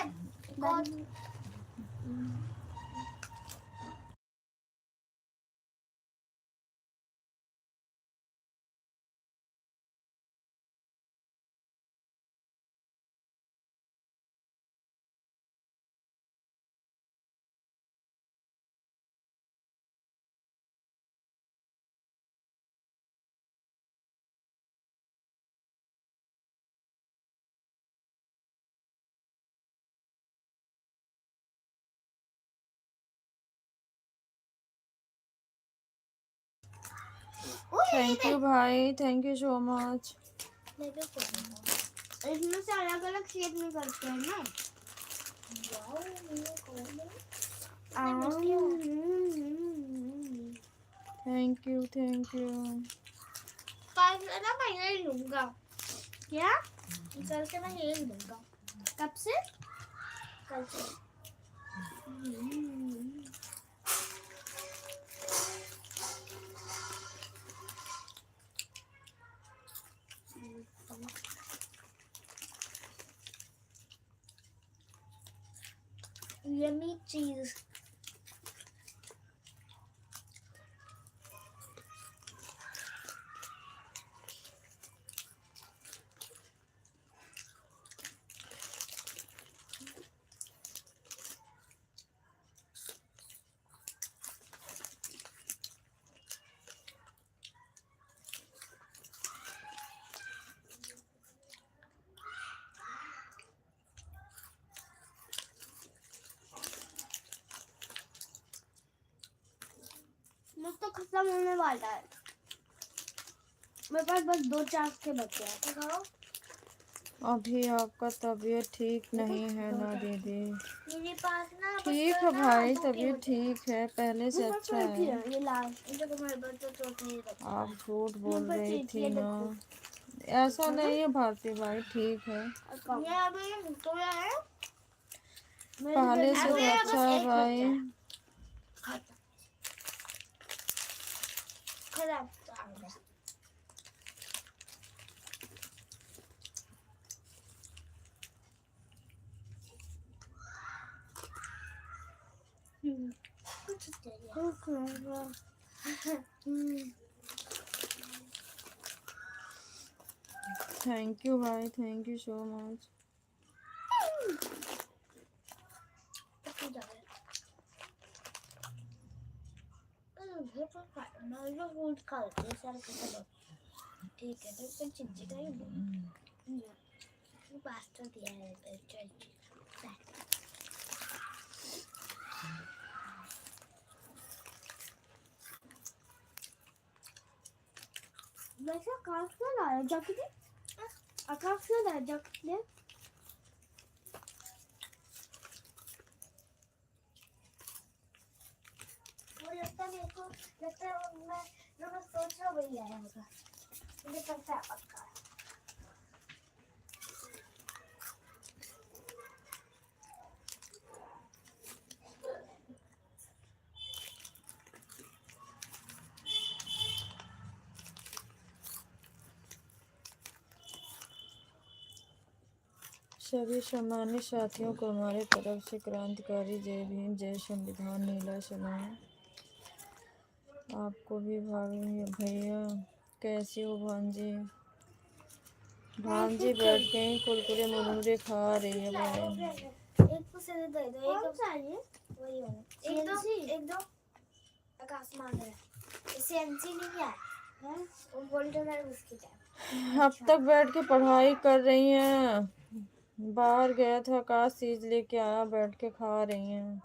Thank you भाई, थैंक यू सो मच। इसमें से अलग अलग शेप में करते हैं ना। Thank you, thank you. कल से ना मैं यही लूंगा। क्या? कल से मैं यही लूंगा। कब से? कल से। Yummy cheese. मुझ तो खत्म होने वाला है। मेरे पास बस 2 चांस के बचे हैं। तो खाओ। अभी आपका तबीयत ठीक नहीं है ना दीदी? मेरे पास ना ठीक है भाई, तबीयत ठीक है, पहले से अच्छा है। ये लास्ट देखो मेरे पास तो चोट नहीं बचा। आप झूठ बोल मेरे पास रही चीज़ थी ये ना। देखो। ऐसा नहीं है भारती भाई, ठीक है, ये अभी तो है। पहले से तो अच्छा है भाई। खराब आ गया। कुछ थैंक यू भाई, थैंक यू सो मच। मैं फूड खा लेती है सारे खत्म। ठीक है, तो कुछ चिंची का पास्ता दिया है चल। वैसे आकाश क्यों लाया जैकेट? आकाश क्यों लाया जैकेट? वो लगता है मेरे को, लगता है मैं जो मैं सोच रहा हूँ वही आया होगा, मुझे पता है पक्का। सभी सम्मानित साथियों को हमारे तरफ से क्रांतिकारी जय भीम, जय संविधान, नीला सलाम। आपको भी भैया कैसे हो भांजी? भांजी बैठ गई कुरकुरे मुरमुरे खा रही है भाई। एक को से दे दो, एक कौन सा है? वही वाला। एक दो आकाश मांग रहा है। इसे एनसी नहीं है, वो गोल्डन है बिस्किट है। अब तक बैठ के पढ़ाई कर रही हैं। बाहर गया था, आकाश चीज लेके आया, बैठ के खा रही हैं।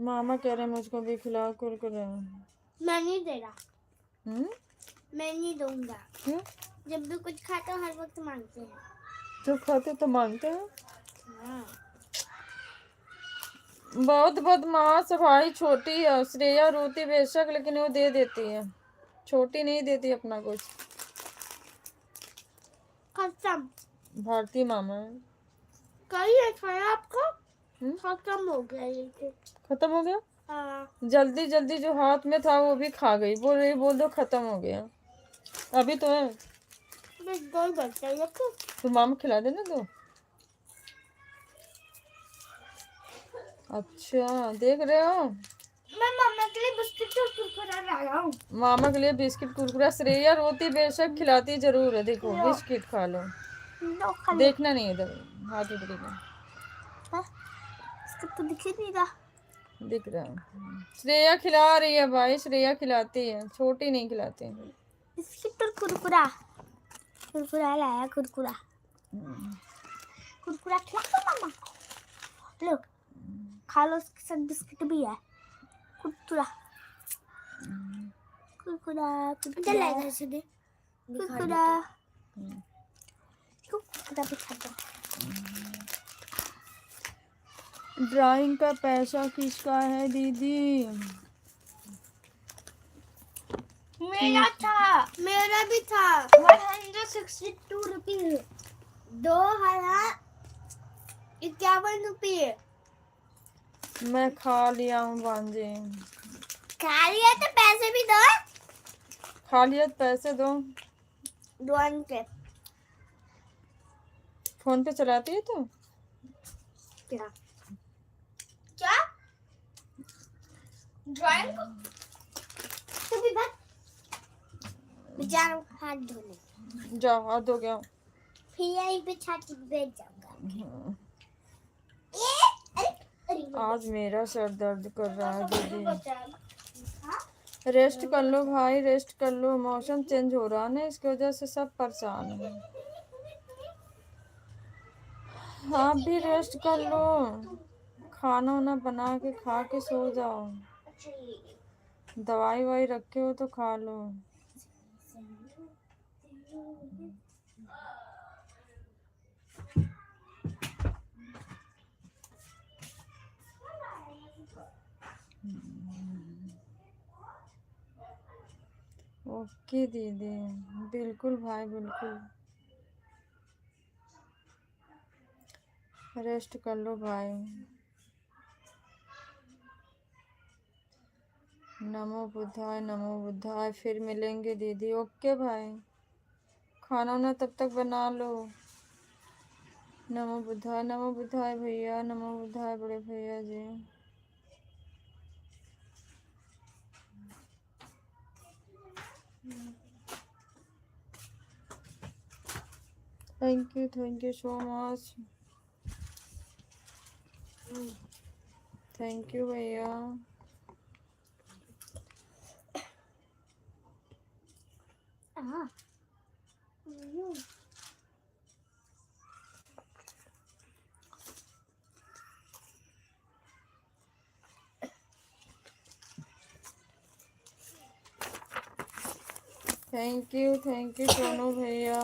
मामा कह रहे मुझको भी खिलाओ कुरकुरे। मैं नहीं दे रहा। मैं नहीं दूंगा। क्यों? जब भी कुछ खाता हूँ हर वक्त मांगते हैं। जो खाते तो मांगते हैं। हाँ। बहुत बदमाश है भाई। छोटी है श्रेया, रोती बेशक लेकिन वो दे देती है। छोटी नहीं देती अपना कुछ। खत्म। भारती मामा है। कल ये खाया आपको? खत्म हो गया ये तो। खत्म हो गया? हाँ। जल्दी जल्दी जो हाथ में था वो भी खा गई। बोल दो खत्म हो गया। अभी तो है। बस दो ही बचता है देखो। तो मामा खिला देना दो। अच्छा देख रहे हो? मैं मामा के लिए बिस्किट और कुरकुरा लाया हूँ। मामा के लिए बिस्किट कुरकुरा। श्रेया रोती बेशक खिलाती जरूर है। देखो बिस्किट खा लो। देखना नहीं इधर, हाथ उठ गया। बिस्किट तो दिख ही नहीं रहा। दिख रहा है। श्रेया खिला रही है भाई, श्रेया खिलाती है, छोटी नहीं खिलाती। बिस्किट और कुरकुरा। कुरकुरा लाया कुरकुरा। कुरकुरा खिला दो मामा। लो खा लो, उसके साथ बिस्किट भी है। कुरकुरा कुरकुरा कुरकुरा कुरकुरा कुरकुरा भी खा दो। ड्राइंग का पैसा किसका है दीदी? मेरा था, मेरा भी था। 162 रुपीज, 2051 रुपये। मैं खा लिया हूँ भांजे। खा लिया तो पैसे भी दो। खा लिया तो पैसे दो। 200। फोन पे चलाती है तो? क्या क्या ड्राइंग को तो भी बेचारा हाथ धोने जाओ हाथ धो गया। फिर यही पे छाती पे बैठ जाऊंगा। आज मेरा सर दर्द कर रहा है दीदी। रेस्ट कर लो भाई, रेस्ट कर लो। मौसम चेंज हो रहा है ना, इसकी वजह से सब परेशान हैं। आप भी रेस्ट कर लो। खाना वाना बना के खा के सो जाओ। दवाई वाई रखे हो तो खा लो। ओके दीदी, बिल्कुल भाई बिल्कुल। रेस्ट कर लो भाई। नमो बुद्धाय, नमो बुद्धाय। फिर मिलेंगे दीदी। ओके भाई, खाना वाना तब तक बना लो। नमो बुद्धाय, नमो बुद्धाय भैया, नमो बुद्धाय बड़े भैया जी। Thank you so much. Thank you भैया. हाँ हम्म, थैंक यू सोनू भैया.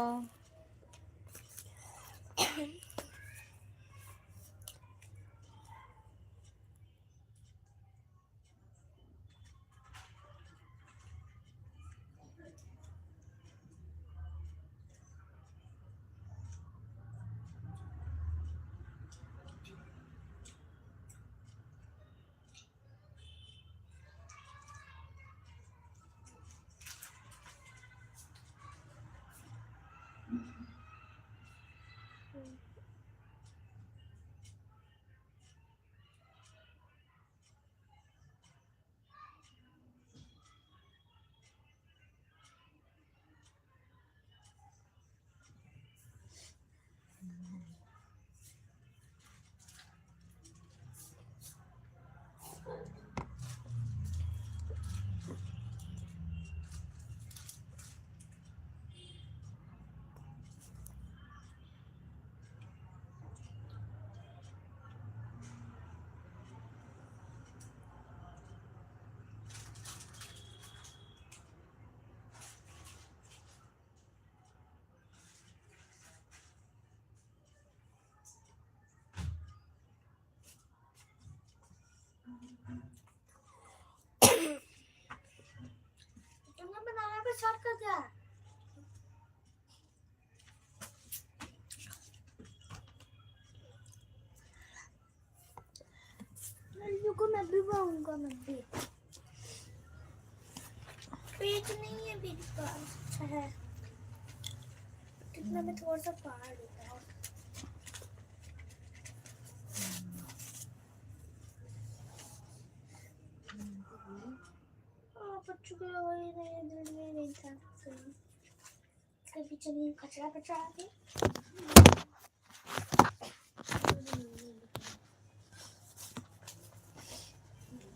तुमने बनाना भी स्टार्ट कर दिया। लल्लू को मैं भी बनाऊंगा मैं भी। पेट नहीं है मेरे पास। अच्छा है कितना मैं थोड़ा सा फाड़ देता हूँ। बच्चों के वही नहीं दिल में नहीं था कभी चलिए कचरा कचरा के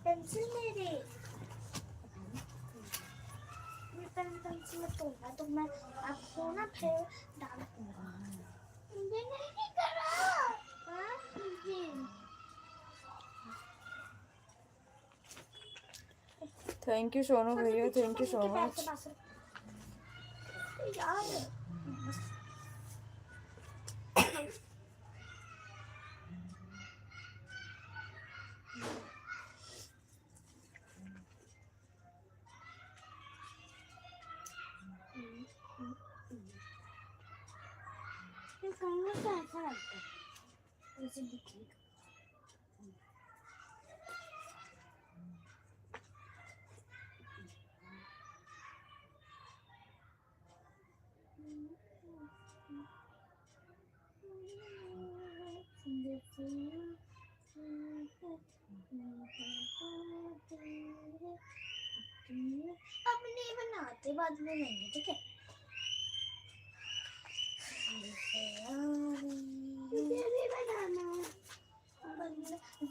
पेंसिल मेरे पेंसिल में तोड़ना तो मैं आपको ना फिर डाल दूंगा। मुझे नहीं करा हाँ जी थैंक यू सोनू भैया. Thank you so much. यार ये करने से ऐसा लगता है ऐसे दिखेगा। अब नहीं बनाते बाद में नहीं ठीक है। मुझे भी बनाना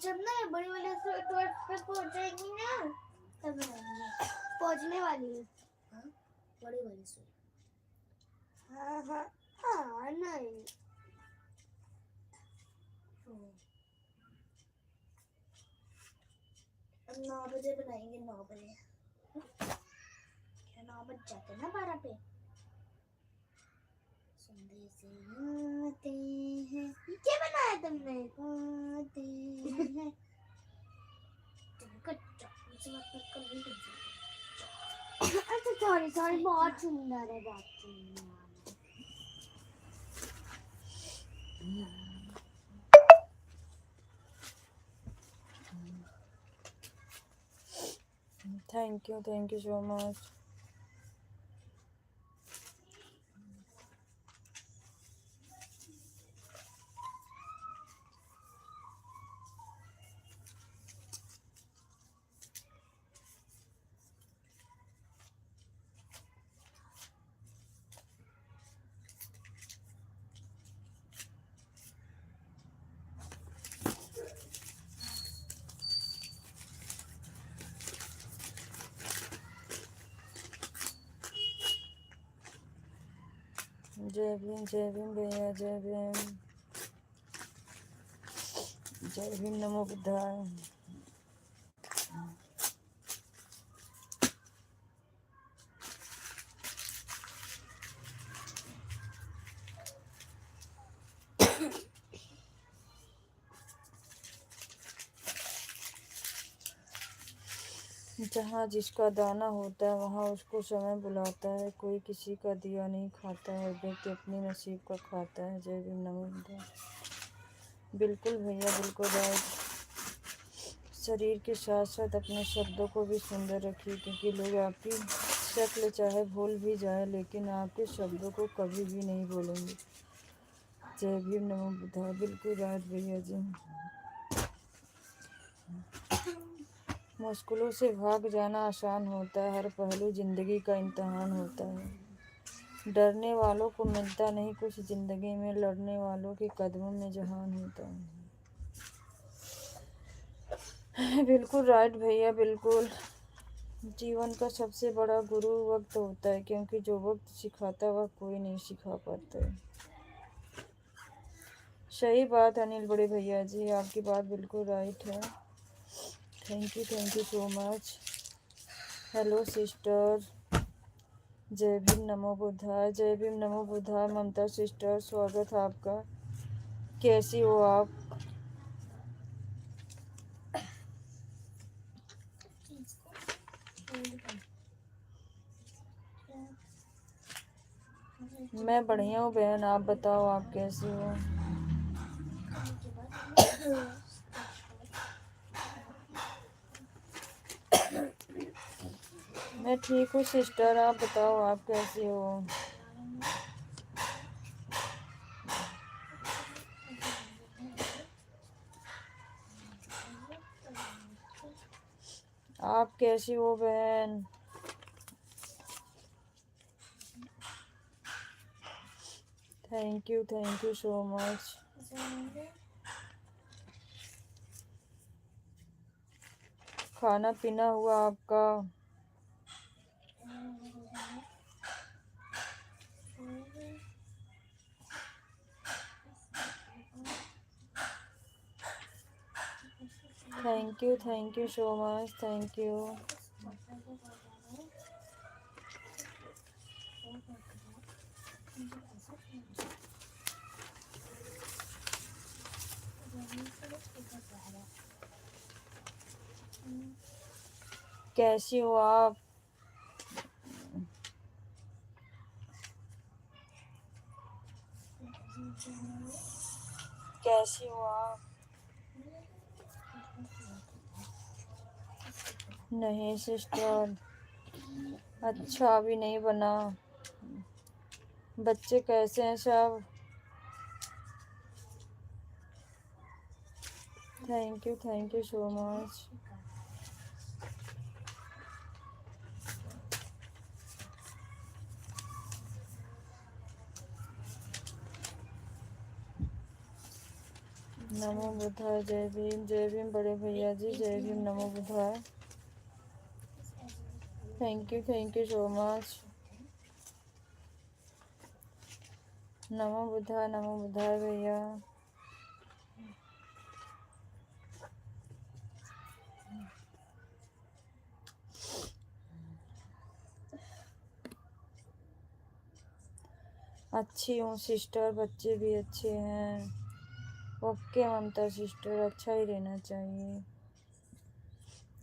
जब ना ये बड़ी वाली टॉर्च पे पहुंच जाएगी ना तब बनाएंगे। पहुंचने वाली है हाँ बड़ी वाली से हाँ हाँ हाँ नहीं अब 9 बजे बनाएंगे 9 बजे क्या 9 बज जाते ना 12 पे संदेश आते हैं क्या बनाया तुमने आते हैं कच्चा मुझे मतलब कभी अच्छा सॉरी सॉरी बहुत सुंदर है बहुत सुंदर थैंक यू सो मच. जय भीम भैया, जय भीम। जय भीम, नमो बुद्धाय। जहाँ जिसका दाना होता है वहाँ उसको समय बुलाता है। कोई किसी का दिया नहीं खाता है, व्यक्ति अपने नसीब का खाता है। जय भीम, नमो बुद्धाय। बिल्कुल भैया, बिल्कुल राइट। शरीर के साथ साथ अपने शब्दों को भी सुंदर रखिए, क्योंकि लोग आपकी शक्ल चाहे भूल भी जाए लेकिन आपके शब्दों को कभी भी नहीं भूलेंगे। जय भीम, नमो बुद्धाय। बिल्कुल राइट भैया जी। मुश्किलों से भाग जाना आसान होता है, हर पहलू जिंदगी का इम्तिहान होता है। डरने वालों को मिलता नहीं कुछ जिंदगी में, लड़ने वालों के कदमों में जहान होता है। बिल्कुल राइट भैया, बिल्कुल। जीवन का सबसे बड़ा गुरु वक्त होता है, क्योंकि जो वक्त सिखाता वह कोई नहीं सिखा पाता है। सही बात अनिल बड़े भैया जी, आपकी बात बिल्कुल राइट है। Thank you so much. Hello sister, जय भीम, नमो बुद्धाय। जय भीम, नमो बुद्धाय। ममता सिस्टर, स्वागत है आपका। कैसी हो आप? मैं बढ़िया हूँ बहन, आप बताओ आप कैसी हो? मैं ठीक हूँ सिस्टर, आप बताओ आप कैसी हो? आप कैसी हो बहन? Thank you so much. खाना पीना हुआ आपका? Thank you so much, thank you. कैसी हो आप? कैसी हो आप? नहीं सिस्टर, अच्छा अभी नहीं बना। बच्चे कैसे हैं सब? Thank you so much. नमो बुद्धाय। जय भीम बड़े भैया जी, जय भीम, नमो बुद्धाय। Thank you so much. नमो बुद्धाय भैया। अच्छी हूँ सिस्टर, बच्चे भी अच्छे हैं। ओके ममता सिस्टर, अच्छा ही रहना चाहिए।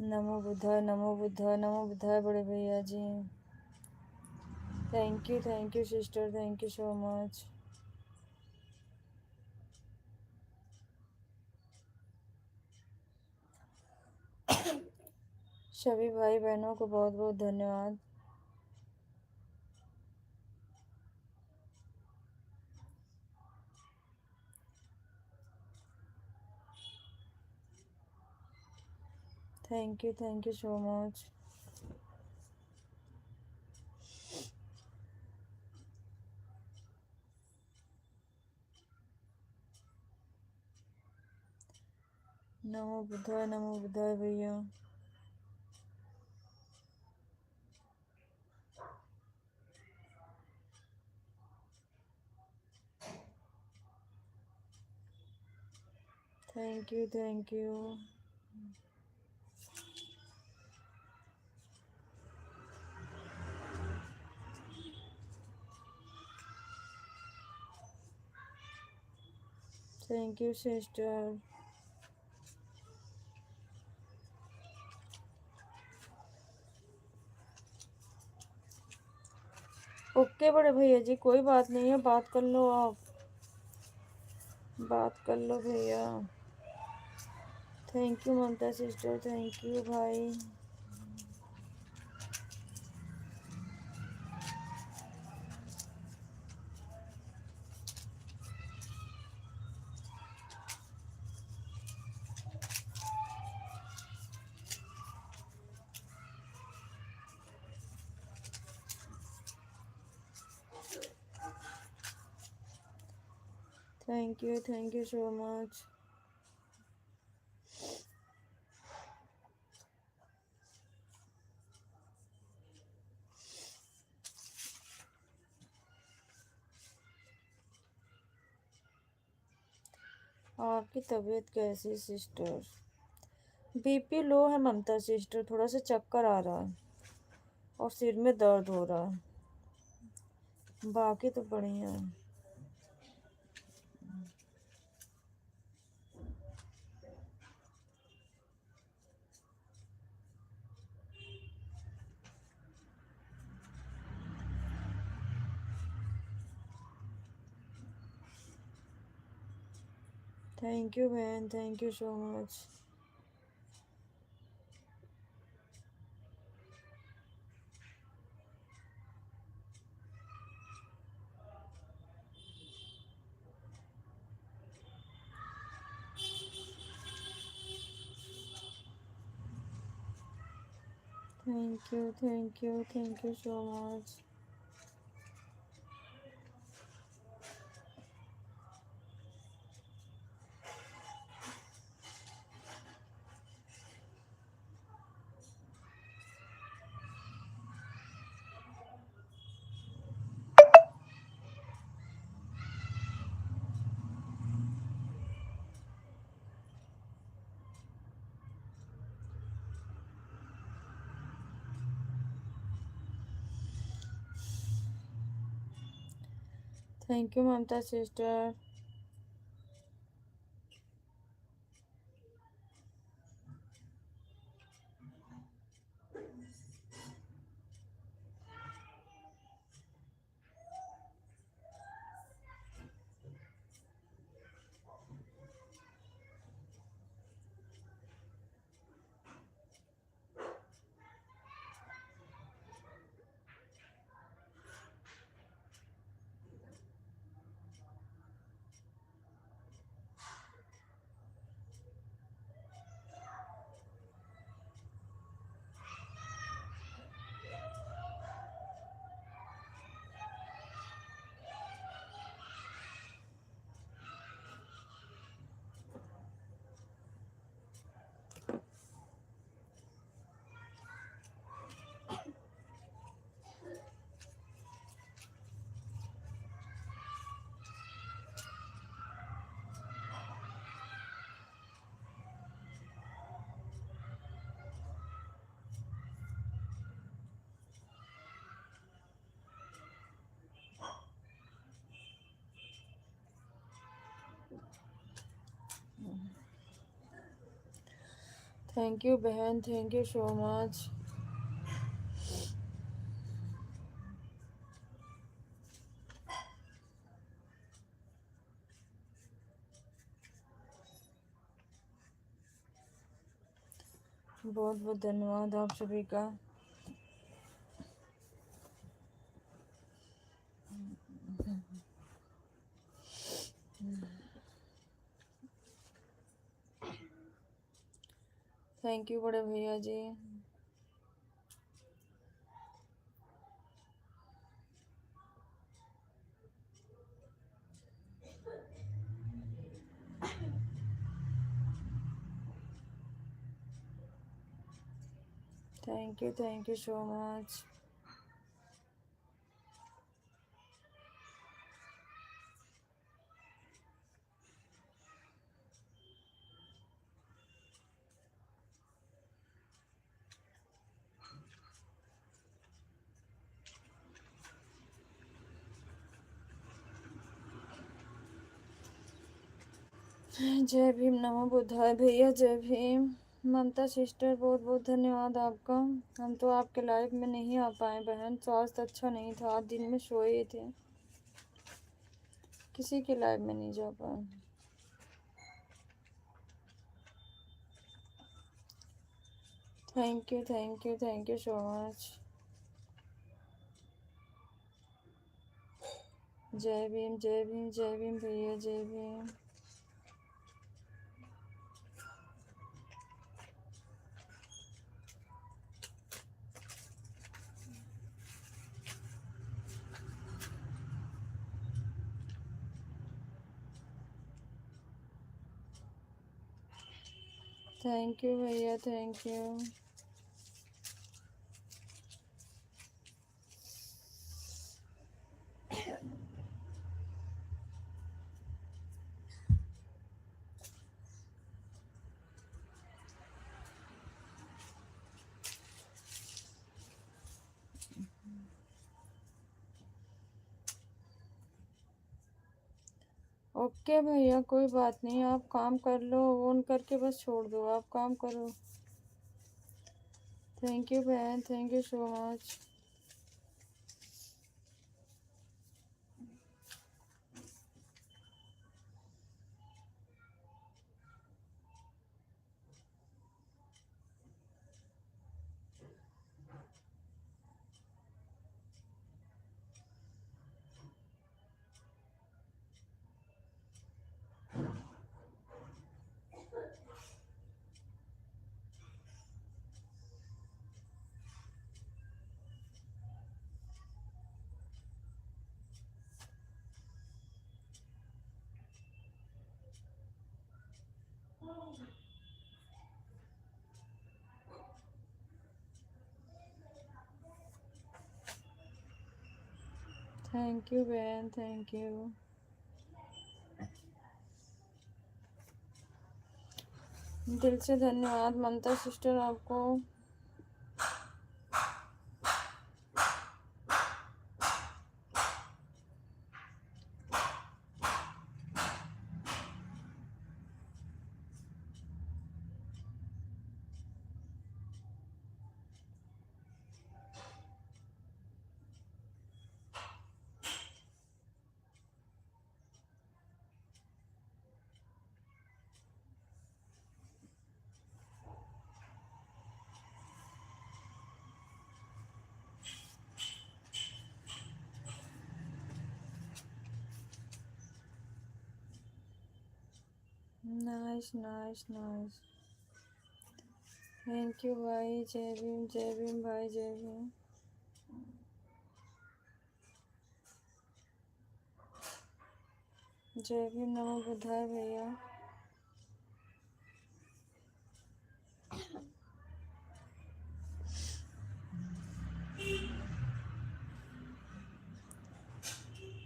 नमो बुद्धाय, नमो बुद्धाय, नमो बुद्धाय बड़े भैया जी। Thank you sister, thank you so much. सभी भाई बहनों को बहुत बहुत धन्यवाद। Thank you so much. नमो बुद्धाय भैया। Thank you, thank you. Thank you sister. Okay बड़े भैया जी, कोई बात नहीं है, बात कर लो आप, बात कर लो भैया। Thank you Mamta sister, thank you भाई। Thank you so much. आपकी तबीयत कैसी सिस्टर? बीपी लो है ममता सिस्टर, थोड़ा सा चक्कर आ रहा है और सिर में दर्द हो रहा है, बाकी तो बढ़िया है। थैंक यू बहन, thank you so much. Thank you so much. Thank you Mamta sister. Thank you बहन, थैंक यू सो मच। बहुत बहुत धन्यवाद आप सभी का। थैंक यू बड़े भैया जी। Thank you so much. जय भीम, नमो बुद्धाय भैया, जय भीम। ममता सिस्टर, बहुत बहुत धन्यवाद आपका। हम तो आपके लाइव में नहीं आ पाए बहन, स्वास्थ्य अच्छा नहीं था, दिन में सोए थे, किसी के लाइव में नहीं जा पाए। Thank you thank you thank you so much. जय भीम जय भीम जय भीम भैया, जय भीम। थैंक यू भैया, थैंक यू। ओके भैया, कोई बात नहीं, आप काम कर लो, ऑन करके बस छोड़ दो, आप काम करो। थैंक यू बहन, thank you so much. Thank you बहन, थैंक यू। दिल से धन्यवाद ममता सिस्टर आपको। Nice nice nice. Thank you भाई, जय भीम भाई, जय भीम। जय भीम, नमो बुद्धाय भैया।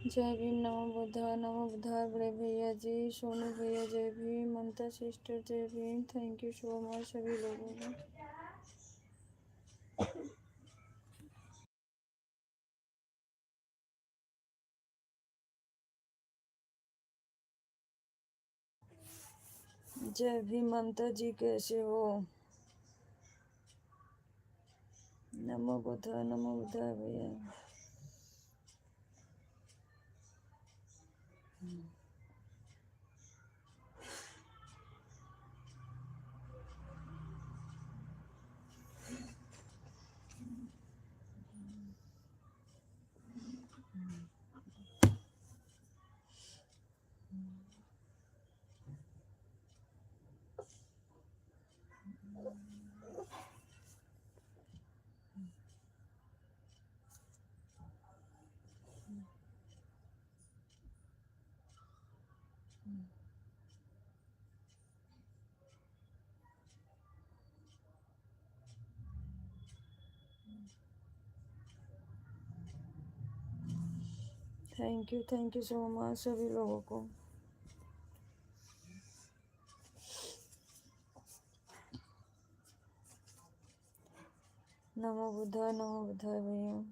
जय भीम, नमो बुद्धाय बड़े भैया जी, सोनू भैया जय भीम, ममता सिस्टर जय Bhim. Thank you so much सभी लोगों को। जय भीम ममता जी, कैसे हो? नमो बुद्धाय भैया। थैंक यू सो मच सभी लोगों को। नमो बुद्धाय भैया।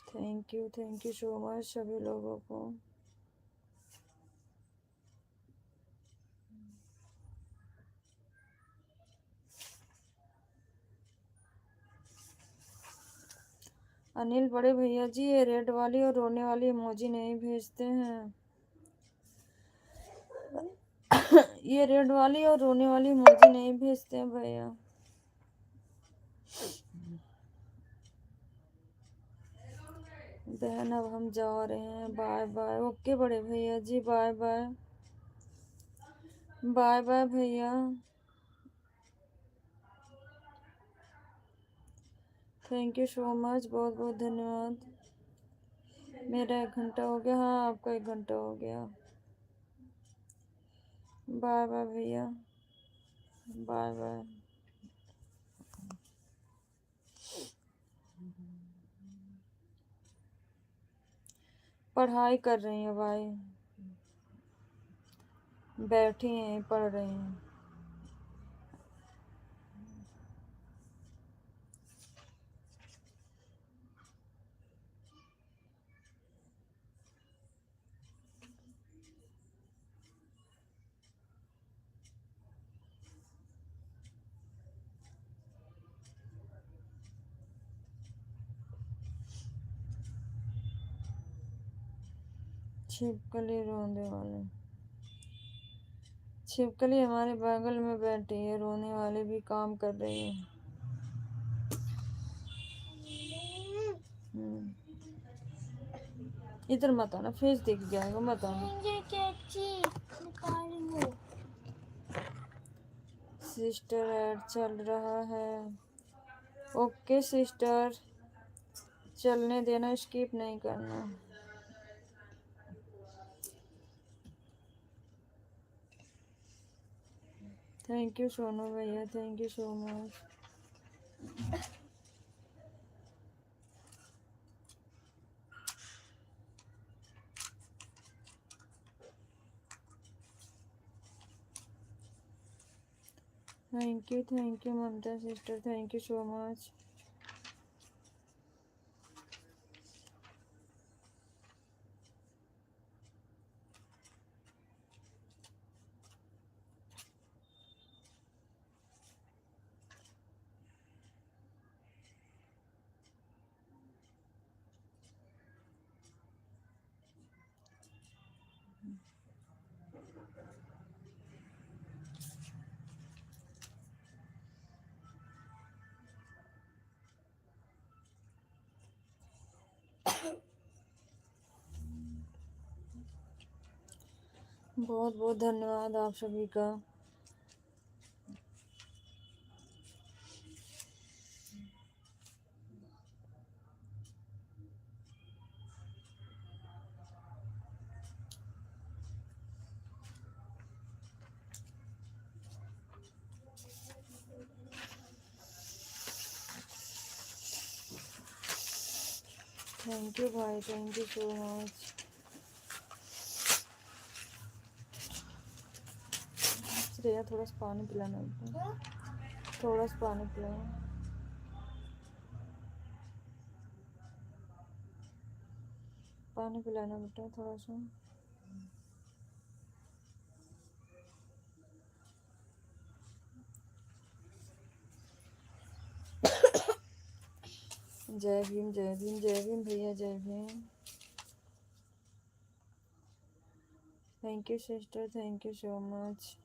थैंक यू सो मच सभी लोगों को। अनिल बड़े भैया जी, ये रेड वाली और रोने वाली इमोजी नहीं भेजते हैं। ये रेड वाली और रोने वाली इमोजी नहीं भेजते हैं भैया। बहन अब हम जा रहे हैं, बाय बाय। ओके बड़े भैया जी, बाय बाय। बाय बाय भैया। थैंक यू सो मच, बहुत बहुत धन्यवाद। मेरा 1 घंटा हो गया। हाँ, आपका 1 घंटा हो गया। बाय बाय भैया, बाय बाय। पढ़ाई कर रही हैं भाई, बैठी हैं पढ़ रही हैं। छिपकली रोने वाले, छिपकली हमारे बगल में बैठी है, रोने वाले भी काम कर रही है। इधर मत आना, फेस दिख जाएगा, मत आना। मुझे कैची निकालो। सिस्टर ऐड चल रहा है। ओके सिस्टर, चलने देना, स्किप नहीं करना। थैंक यू सोनू भैया, thank you so much. Thank you Mamta sister, thank you so much. बहुत बहुत धन्यवाद आप सभी का। थैंक यू भाई, thank you so much. Shreya थोड़ा सा पानी पिलाना बेटा, थोड़ा सा पानी पिलाओ। पानी पिलाना बेटा थोड़ा सा। जय भीम जय भीम जय भीम भैया, जय Bhim. Thank you sister, thank you so much.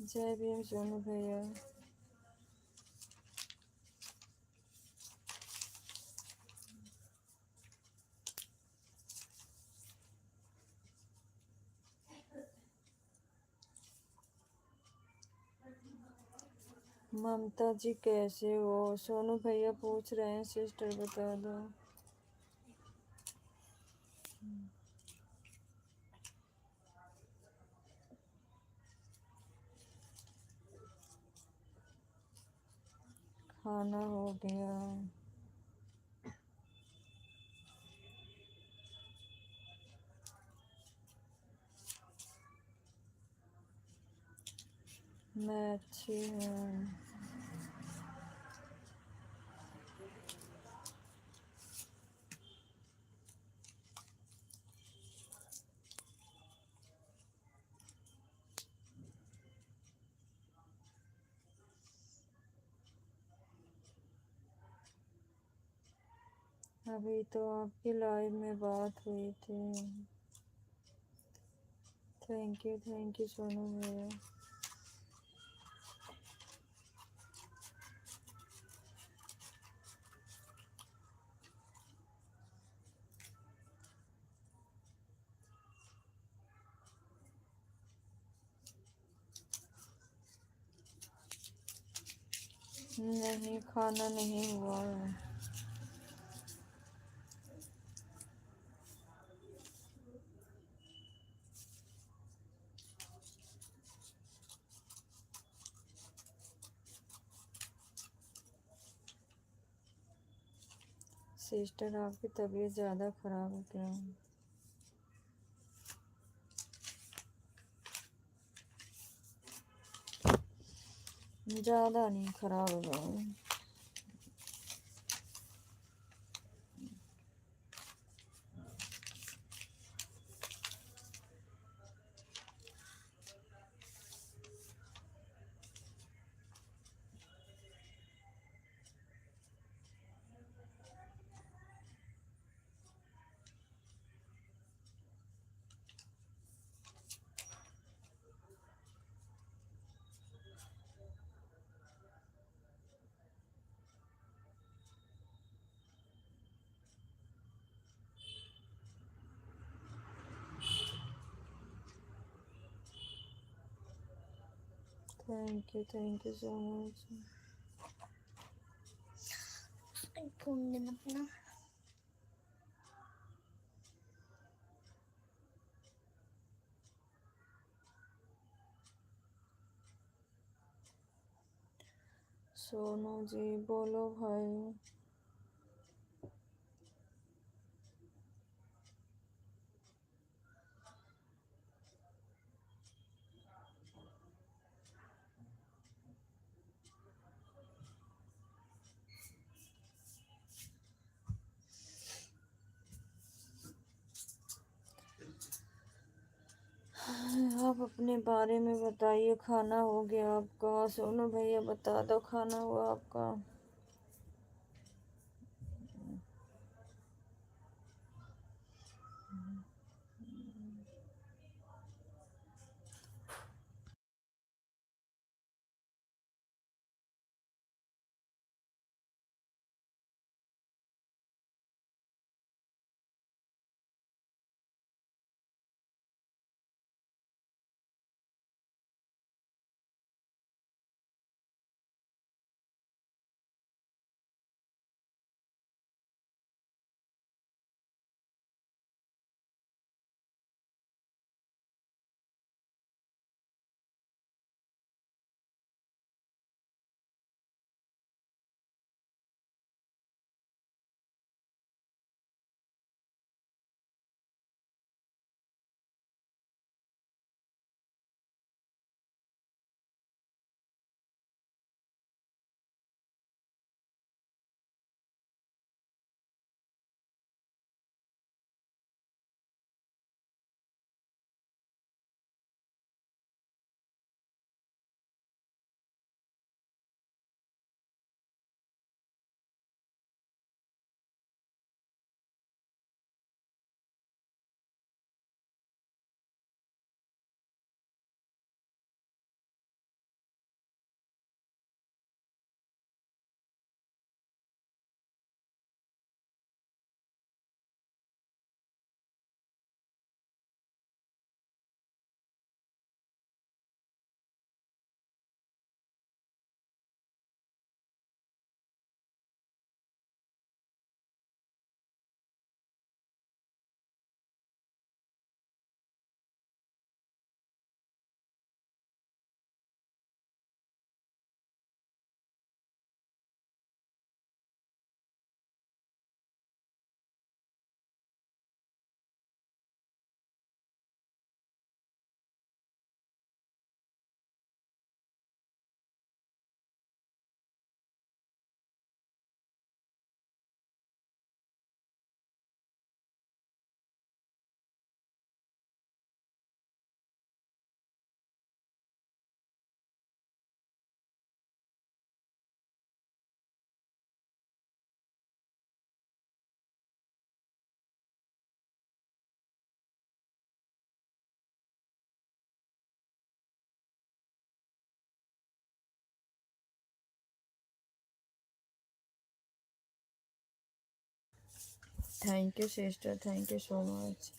जय भीम सोनू भैया। ममता जी कैसे हो? सोनू भैया पूछ रहे हैं, सिस्टर बता दो। खाना हो गया। मैं अच्छी हूँ। अभी तो आपकी लाइव में बात हुई थी। थैंक यू सोनू भैया। नहीं, खाना नहीं हुआ है। सिस्टर, आपकी तबीयत ज़्यादा ख़राब है क्या? ज़्यादा नहीं ख़राब है। Thank you so much. Phone देना अपना। सोनू जी बोलो भाई। आप अपने बारे में बताइए। खाना हो गया आपका? सोनू भैया बता दो, खाना हुआ आपका? Thank you sister, thank you so much.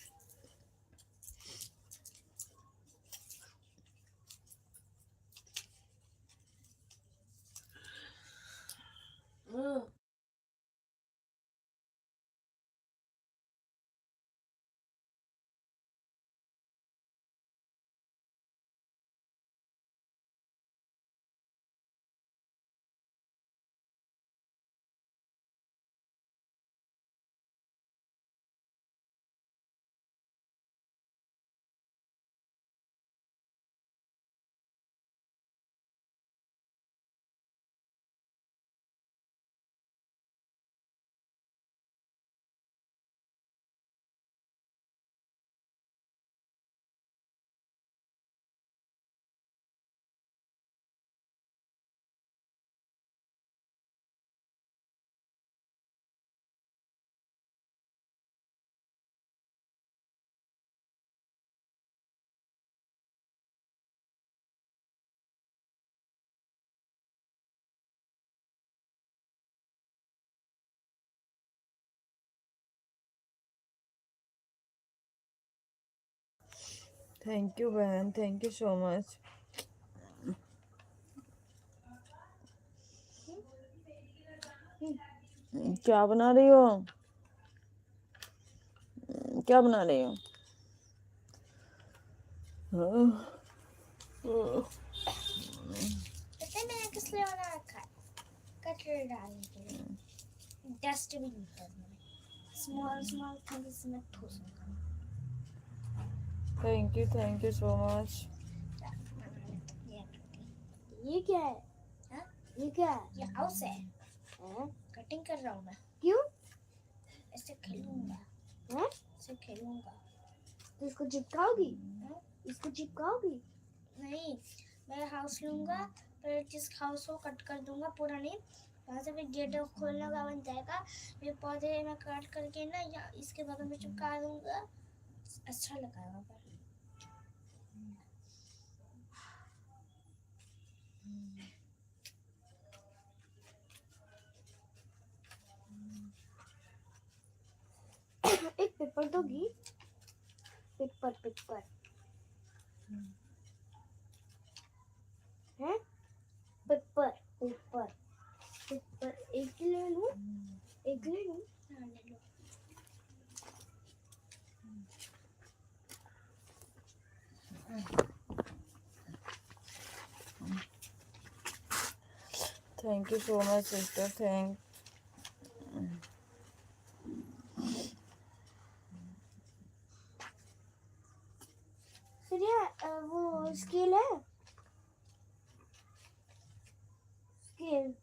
Thank you बहन, थैंक यू सो मच। क्या बना रही हो? क्या बना रही हो? पता है मैंने किस लिए बना रखा है? कचरे डालने के लिए। डस्टबिन में स्मॉल स्मॉल थिंग्स में ठूसूंगा। Thank you so much. ये क्या है? हाँ? ये क्या है? ये हाउस है। कटिंग कर रहा हूँ मैं। क्यों? ऐसे खेलूंगा। हाँ? ऐसे खेलूंगा। तो इसको चिपकाओगी? हाँ? इसको चिपकाओगी? नहीं, मैं हाउस लूंगा, फिर जिस हाउस को कट कर दूंगा पूरा नहीं, वहाँ से फिर गेट खोलने का बन जाएगा। ये पौधे मैं काट करके ना या इसके बगल में चिपका दूंगा, अच्छा लगेगा। पर एक पेपर दोगी? पेपर पेपर है? पेपर पेपर पेपर एक ले लूं? एक ले लूं? हाँ ले लो। Thank you so much sister, thank. Surya वो स्केल है? स्केल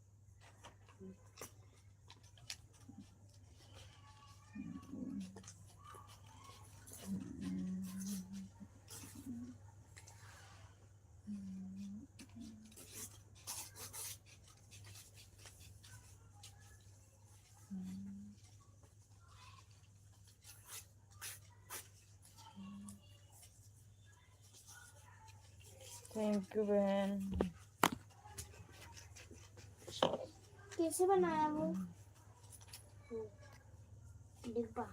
थैंक यू बहन। कैसे बनाया वो डिब्बा?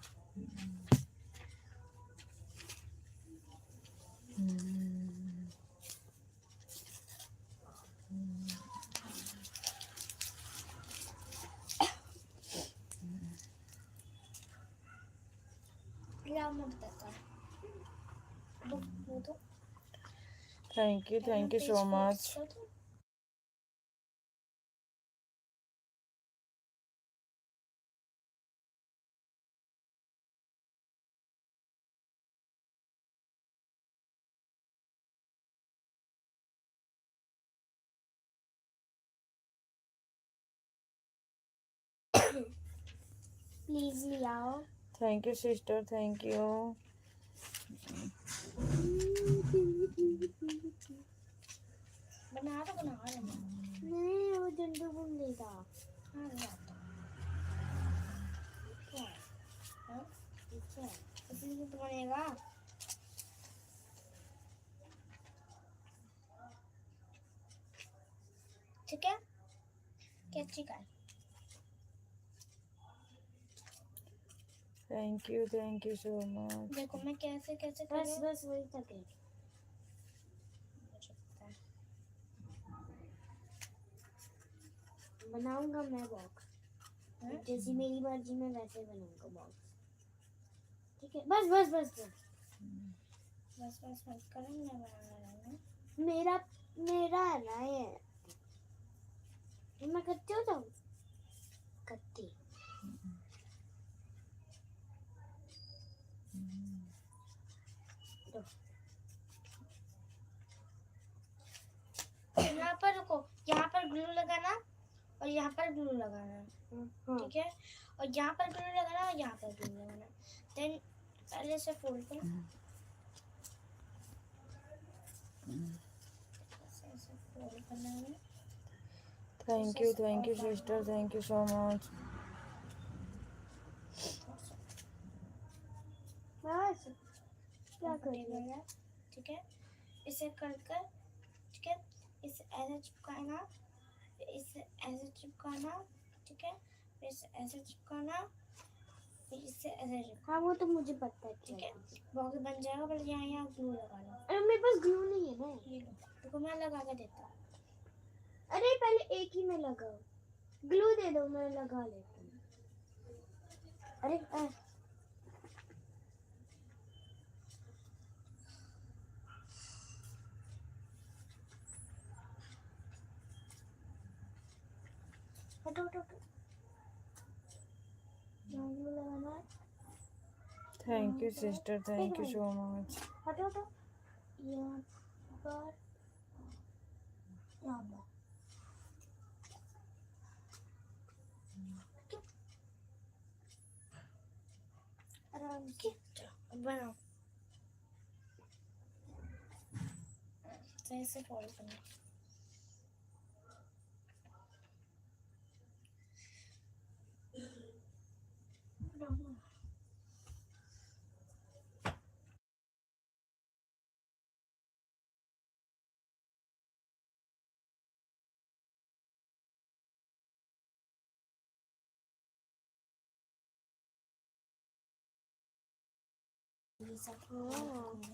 क्या मैं बताता हूँ। वो तो thank you so much. Please ले आओ। Thank you sister, thank you. बना लेना। नहीं वो जंडू बुन देगा। हाँ ले आता हूँ। क्या है? हाँ? ये क्या है? इसलिए तो बनेगा। ठीक है? कैची का थैंक यू सो मच। देखो मैं कैसे कैसे कर रही हूँ। बस वही तक है। मुझे पता है। बनाऊंगा मैं बॉक्स, जैसी मेरी मर्जी में वैसे बनाऊंगा बॉक्स। ठीक है, बस बस बस बस बस बस मत करो, मैं बना रहा हूँ। मेरा मेरा है ना ये, मैं करती हूँ तो करती। यहाँ पर रुको, यहाँ पर ग्लू लगाना और यहाँ पर ग्लू लगाना, ठीक है। और यहाँ पर ग्लू लगाना और यहाँ पर ग्लू लगाना। देन पहले से फोल्ड कर, ऐसे फोल्ड करना है। Thank you sister, thank you so much. बस क्या करेंगे, ठीक है। इसे कर कर, ठीक है, इसे ऐसे चिपकाना, फिर इसे ऐसे चिपकाना, ठीक है, फिर इसे ऐसे चिपकाना, फिर इसे ऐसे चिपकाना। हाँ वो तो मुझे पता है, ठीक है। बॉक्स बन जाएगा, पर यहाँ यहाँ ग्लू लगा लो। अरे मेरे पास ग्लू नहीं है ना, ये लो, देखो मैं लगा के देता हूँ। अरे पहले एक ही में लगाओ, ग्लू दे दो, मैं लगा लेता हूँ। अरे हटो हटो हटो, ग्लू लगाना है। Thank you sister, thank you so much. हटो हटो, यहाँ पर, यहाँ पर आराम से बनाओ, सही से फोल्ड करना।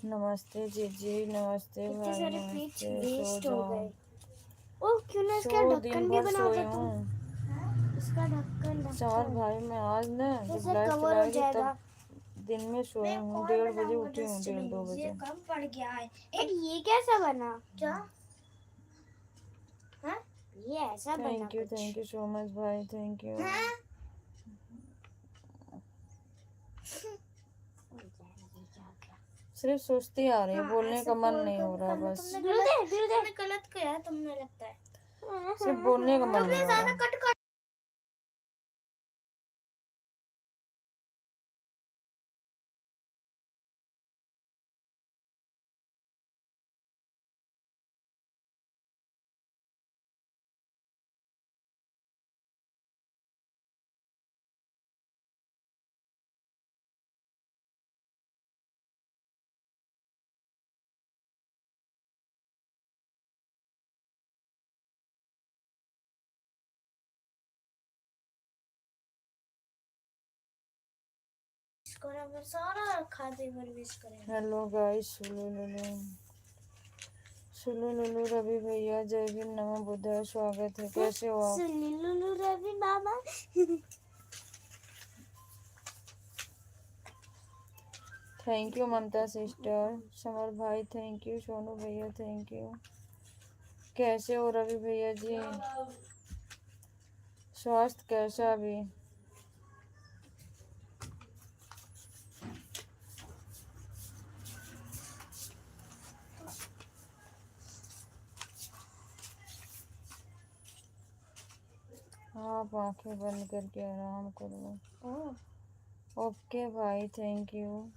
नमस्ते जीजी, नमस्ते इतने भाई, सारे प्लेट्स नमस्ते। वेस्ट सो हो जाओ। गए। ओ क्यों ना इसका सो ढक्कन दिन भी भर बना सोई दो तुम। हूँ। इसका ढक्कन चार ढक्कन भाई मैं आज ना जब इससे लाइट कवर हो चलाई थी जाएगा। तब दिन में सोई हूँ। 1:30 बजे उठी हूँ, 1:30-2 ये बजे। कम पड़ गया है। एक ये कैसा बना क्या? हाँ ये ऐसा बना कुछ। थैंक यू सो मच भाई, थैंक यू। हाँ? सिर्फ सुस्ती आ रही है, हाँ, बोलने ऐसे का मन फोल्ड नहीं हो रहा बस। तुमने गलत किया, तुमने लगता है। सिर्फ बोलने का मन तुमने नहीं हो ज्यादा रहा। कट कर सारा खाते पर विश करेंगे। हेलो गाइस, सुलू लुलू रवि भैया, जय भीम, नमो बुद्धाय, स्वागत है। कैसे हो आप? सुल्लू रवि मामा। Thank you Mamta sister, Samar भाई थैंक यू, सोनू भैया थैंक यू। कैसे हो रवि भैया जी? स्वास्थ्य कैसा अभी? आप आंखें बंद करके आराम करो। ओके भाई, थैंक यू।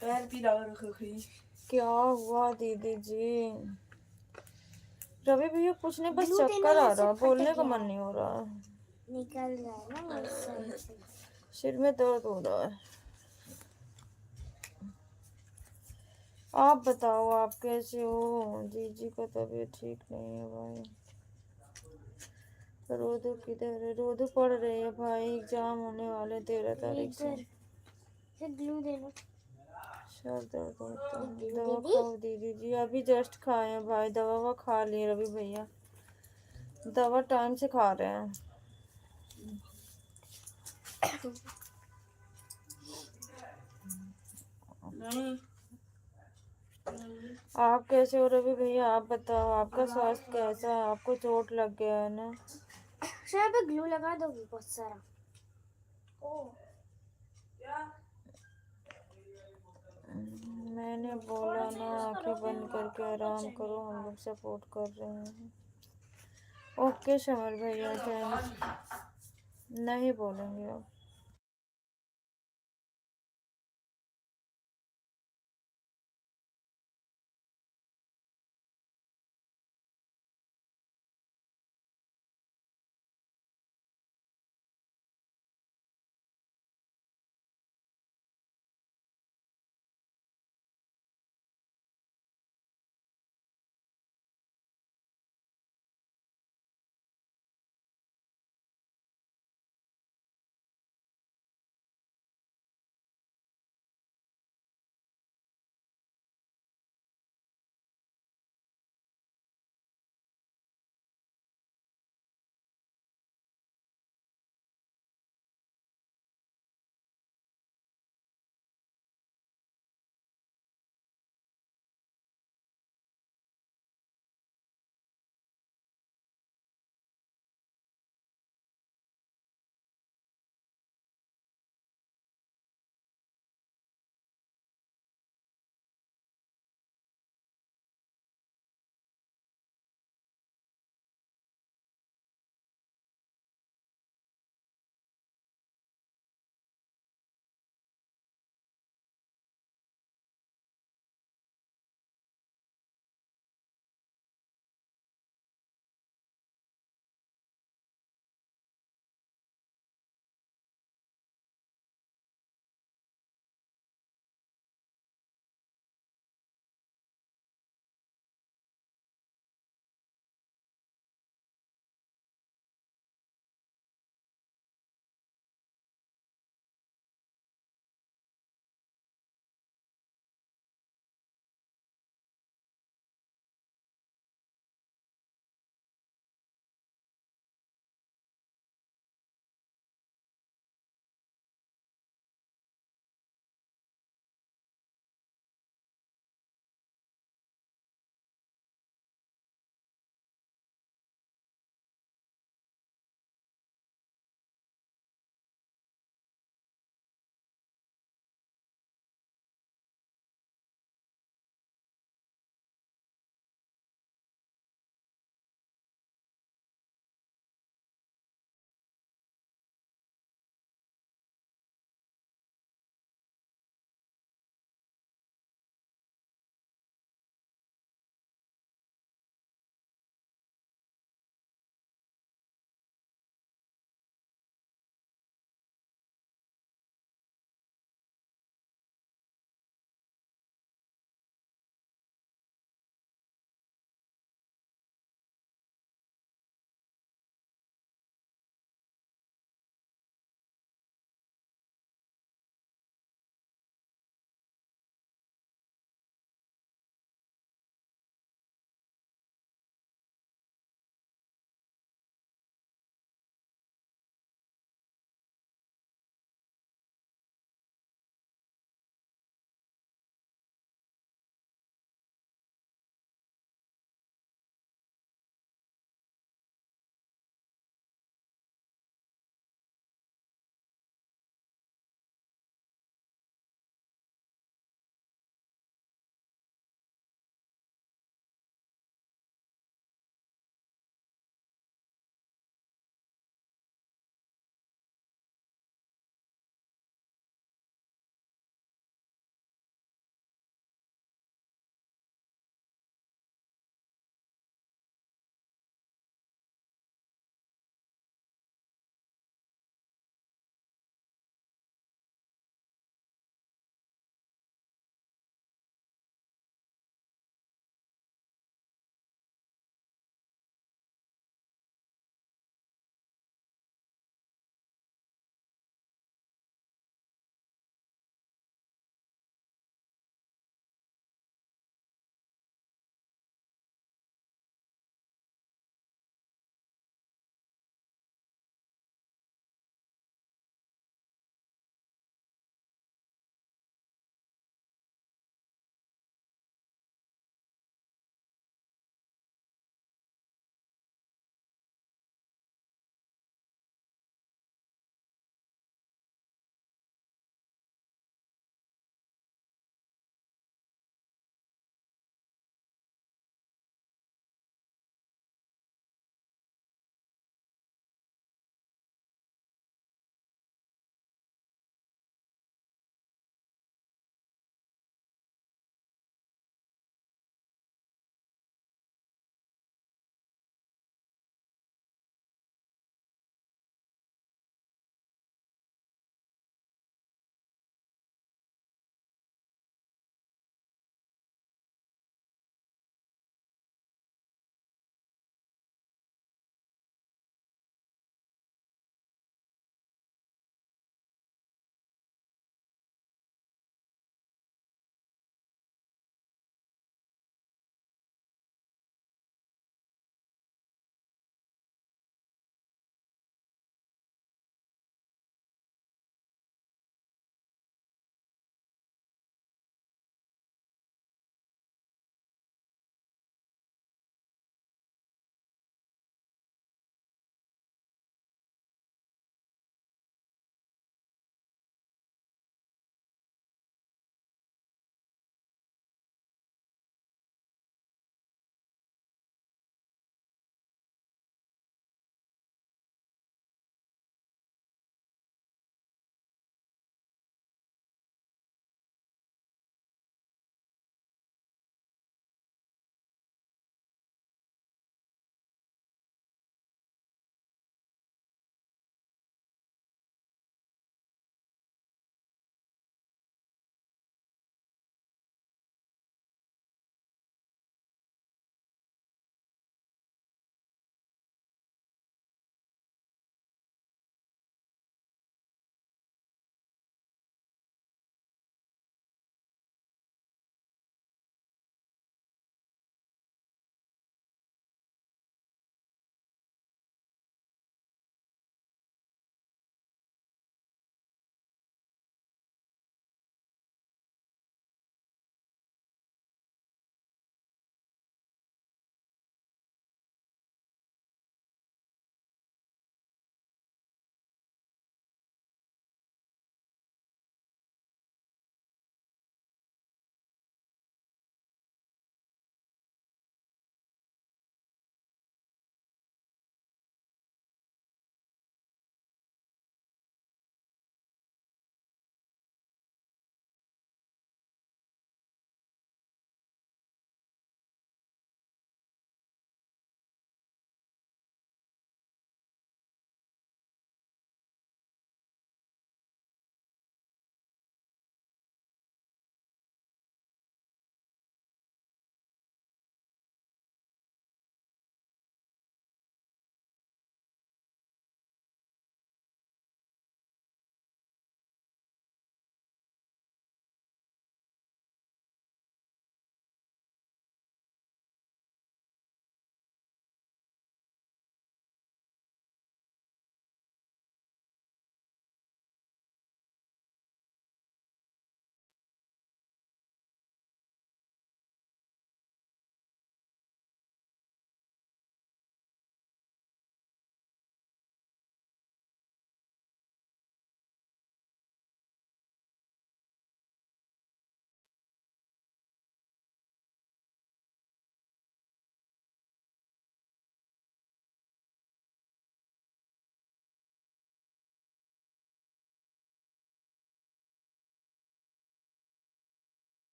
पैर पीला रखी। क्या हुआ दीदी जी? रवि भैया कुछ नहीं, बस ग्लू चक्कर देना आ जैसे रहा, फट बोलने का गया मन नहीं हो रहा, निकल रहा है ना उस साइड से। सिर में दर्द हो रहा है। आप बताओ आप कैसे हो? जीजी का तबीयत ठीक नहीं है भाई। रोदू किधर है? रोदू पढ़ रही है भाई, एग्जाम होने वाले 13 तारीख से। इधर से ग्लू देना। सर दर्द होता है, ग्लू दवा दीदी खाओ दीदी जी। अभी जस्ट खाए हैं भाई, दवा ववा खा ली रवि भैया, दवा टाइम से खा रहे हैं। नहीं आप कैसे हो रवि भैया? आप बताओ आपका स्वास्थ्य कैसा है? आपको चोट लग गया है ना? शायद पे ग्लू लगा दोगी बहुत सारा। मैंने बोला ना आंखें बंद करके आराम करो, हम लोग सपोर्ट कर रहे हैं। ओके समर भैया, नहीं बोलेंगे अब।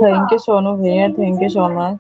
Thank you, Sonu भैया. Thank you so much.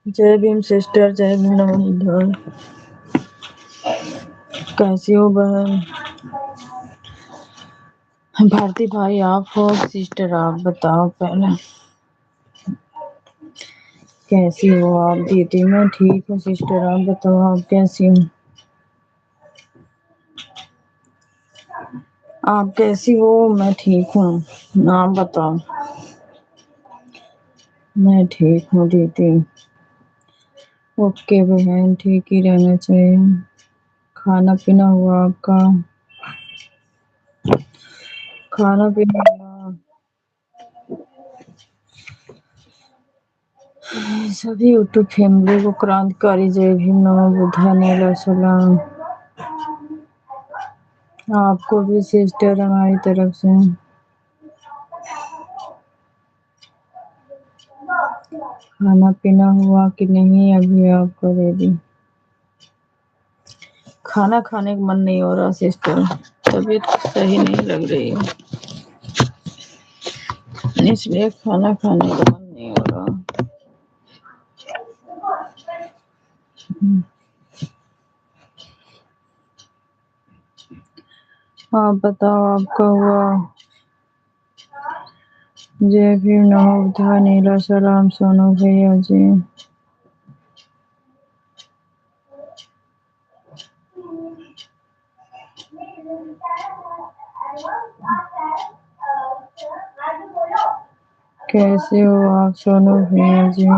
जय भीम सिस्टर, जय भीम नमः। कैसी हो बहन? भारती भाई आप हो, सिस्टर आप बताओ पहले कैसी हो आप? दीदी मैं ठीक हूँ, सिस्टर आप बताओ आप कैसी हो? आप कैसी हो? मैं ठीक हूँ, आप बताओ। मैं ठीक हूँ दीदी। ओके बहन, ठीक ही रहना चाहिए। खाना पीना हुआ आपका? खाना पीना हुआ? सभी यूट्यूब फैमिली को क्रांतिकारी जय भीम नमो बुद्धाय सलाम। आपको भी सिस्टर हमारी तरफ से। खाना पीना हुआ कि नहीं अभी आपका दीदी? खाना खाने का मन नहीं हो रहा सिस्टर, तबीयत सही नहीं लग रही है, इसलिए खाना खाने का मन नहीं हो रहा। आप बताओ आपका हुआ? जय भीम नमो बुद्धाय नीला सलाम सोनू भैया जी। कैसे हो आप सोनू भैया जी?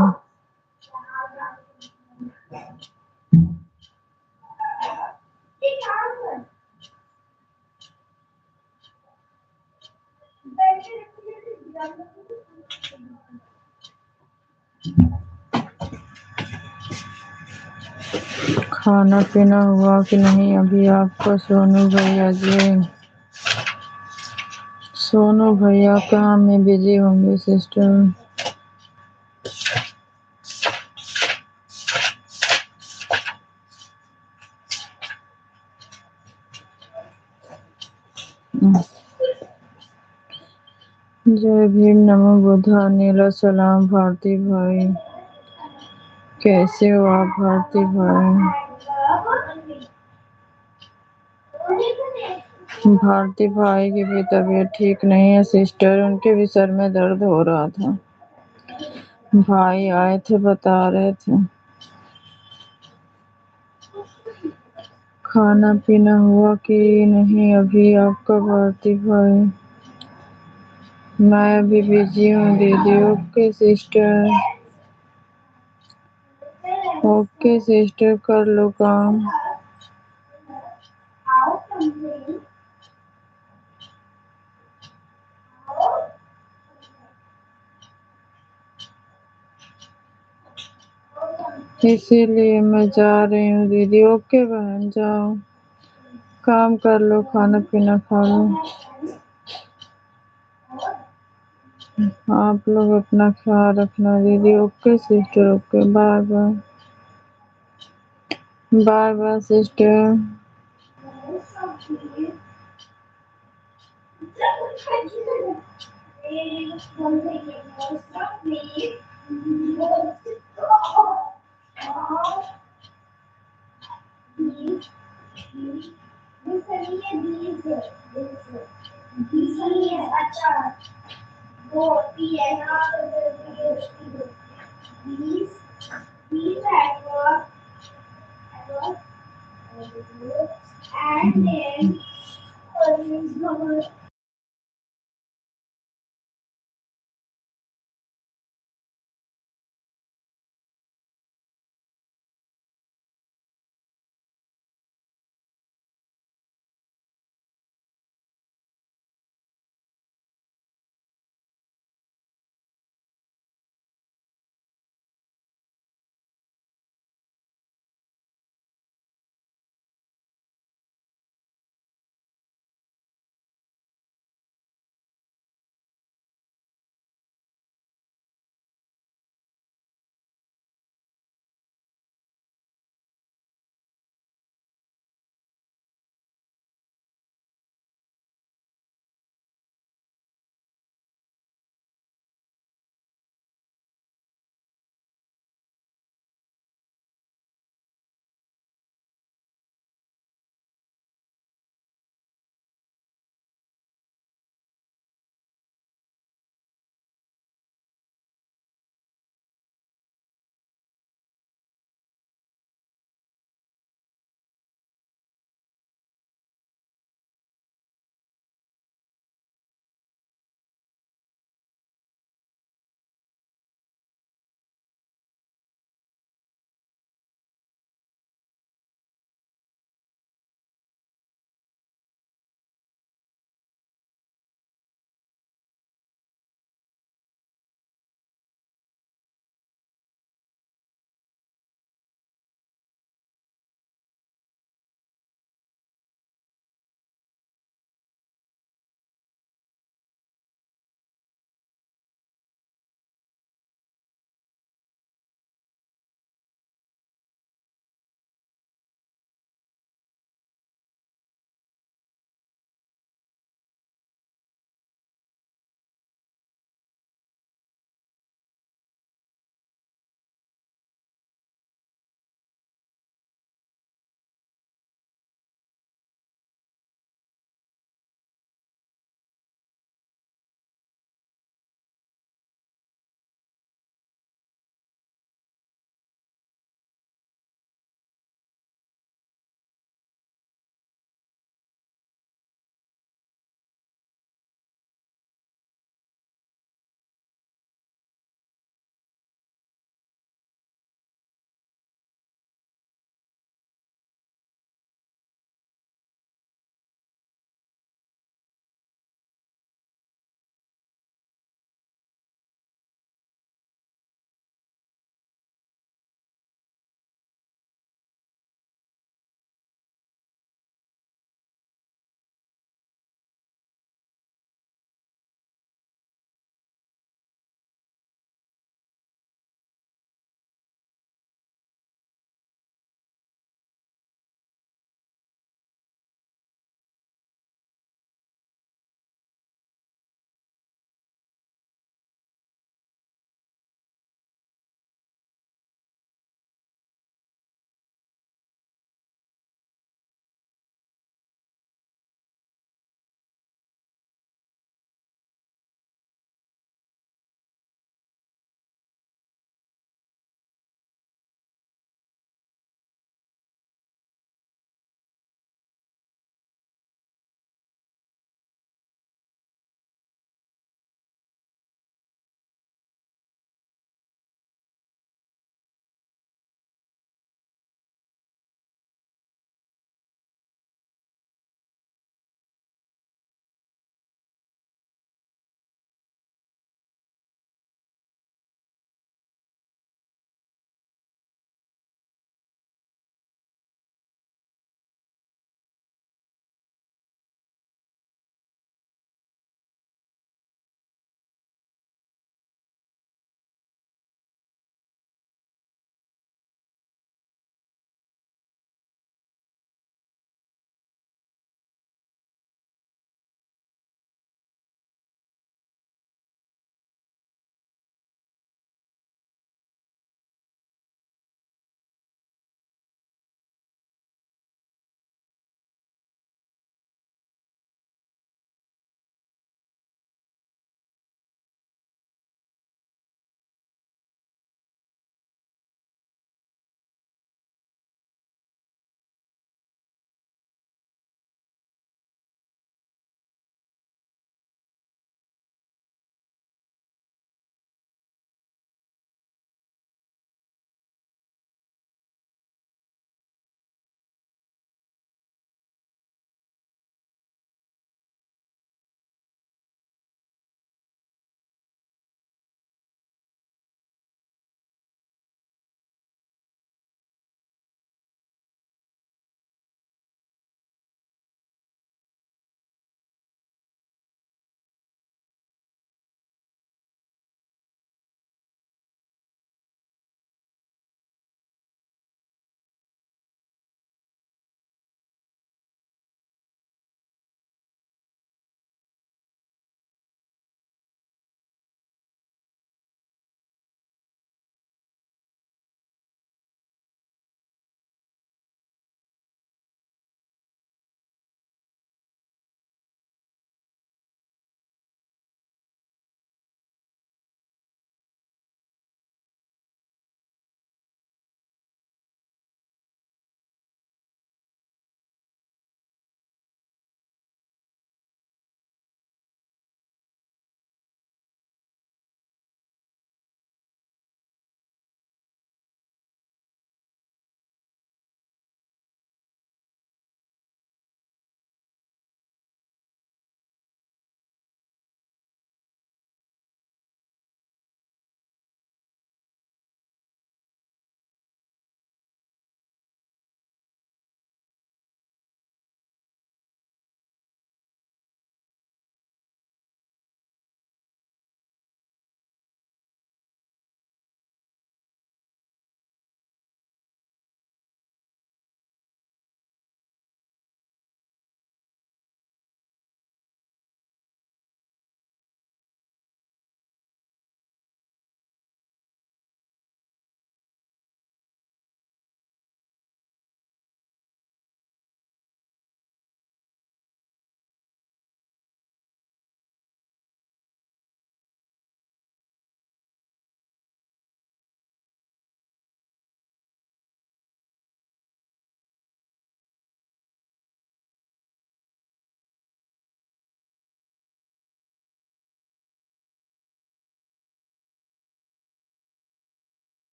खाना पीना हुआ कि नहीं अभी आपको सोनू भैया जी? सोनू भैया काम में बिजी होंगे सिस्टर। जय भीम नमो बुद्धाय नीला सलाम भारती भाई। कैसे हो आप भारती भाई? भारती भाई की भी तबीयत ठीक नहीं है सिस्टर, उनके भी सर में दर्द हो रहा था। भाई आए थे बता रहे थे। खाना पीना हुआ कि नहीं अभी आपका भारती भाई? मैं अभी बिजी हूँ दीदी। ओके सिस्टर, ओके सिस्टर कर लो काम। इसीलिए मैं जा रही हूँ दीदी। ओके बहन जाओ, काम कर लो, खाना पीना खा लो। आप लोग अपना ख्याल रखना दीदी। Okay sister, okay bye bye. Bye bye sister.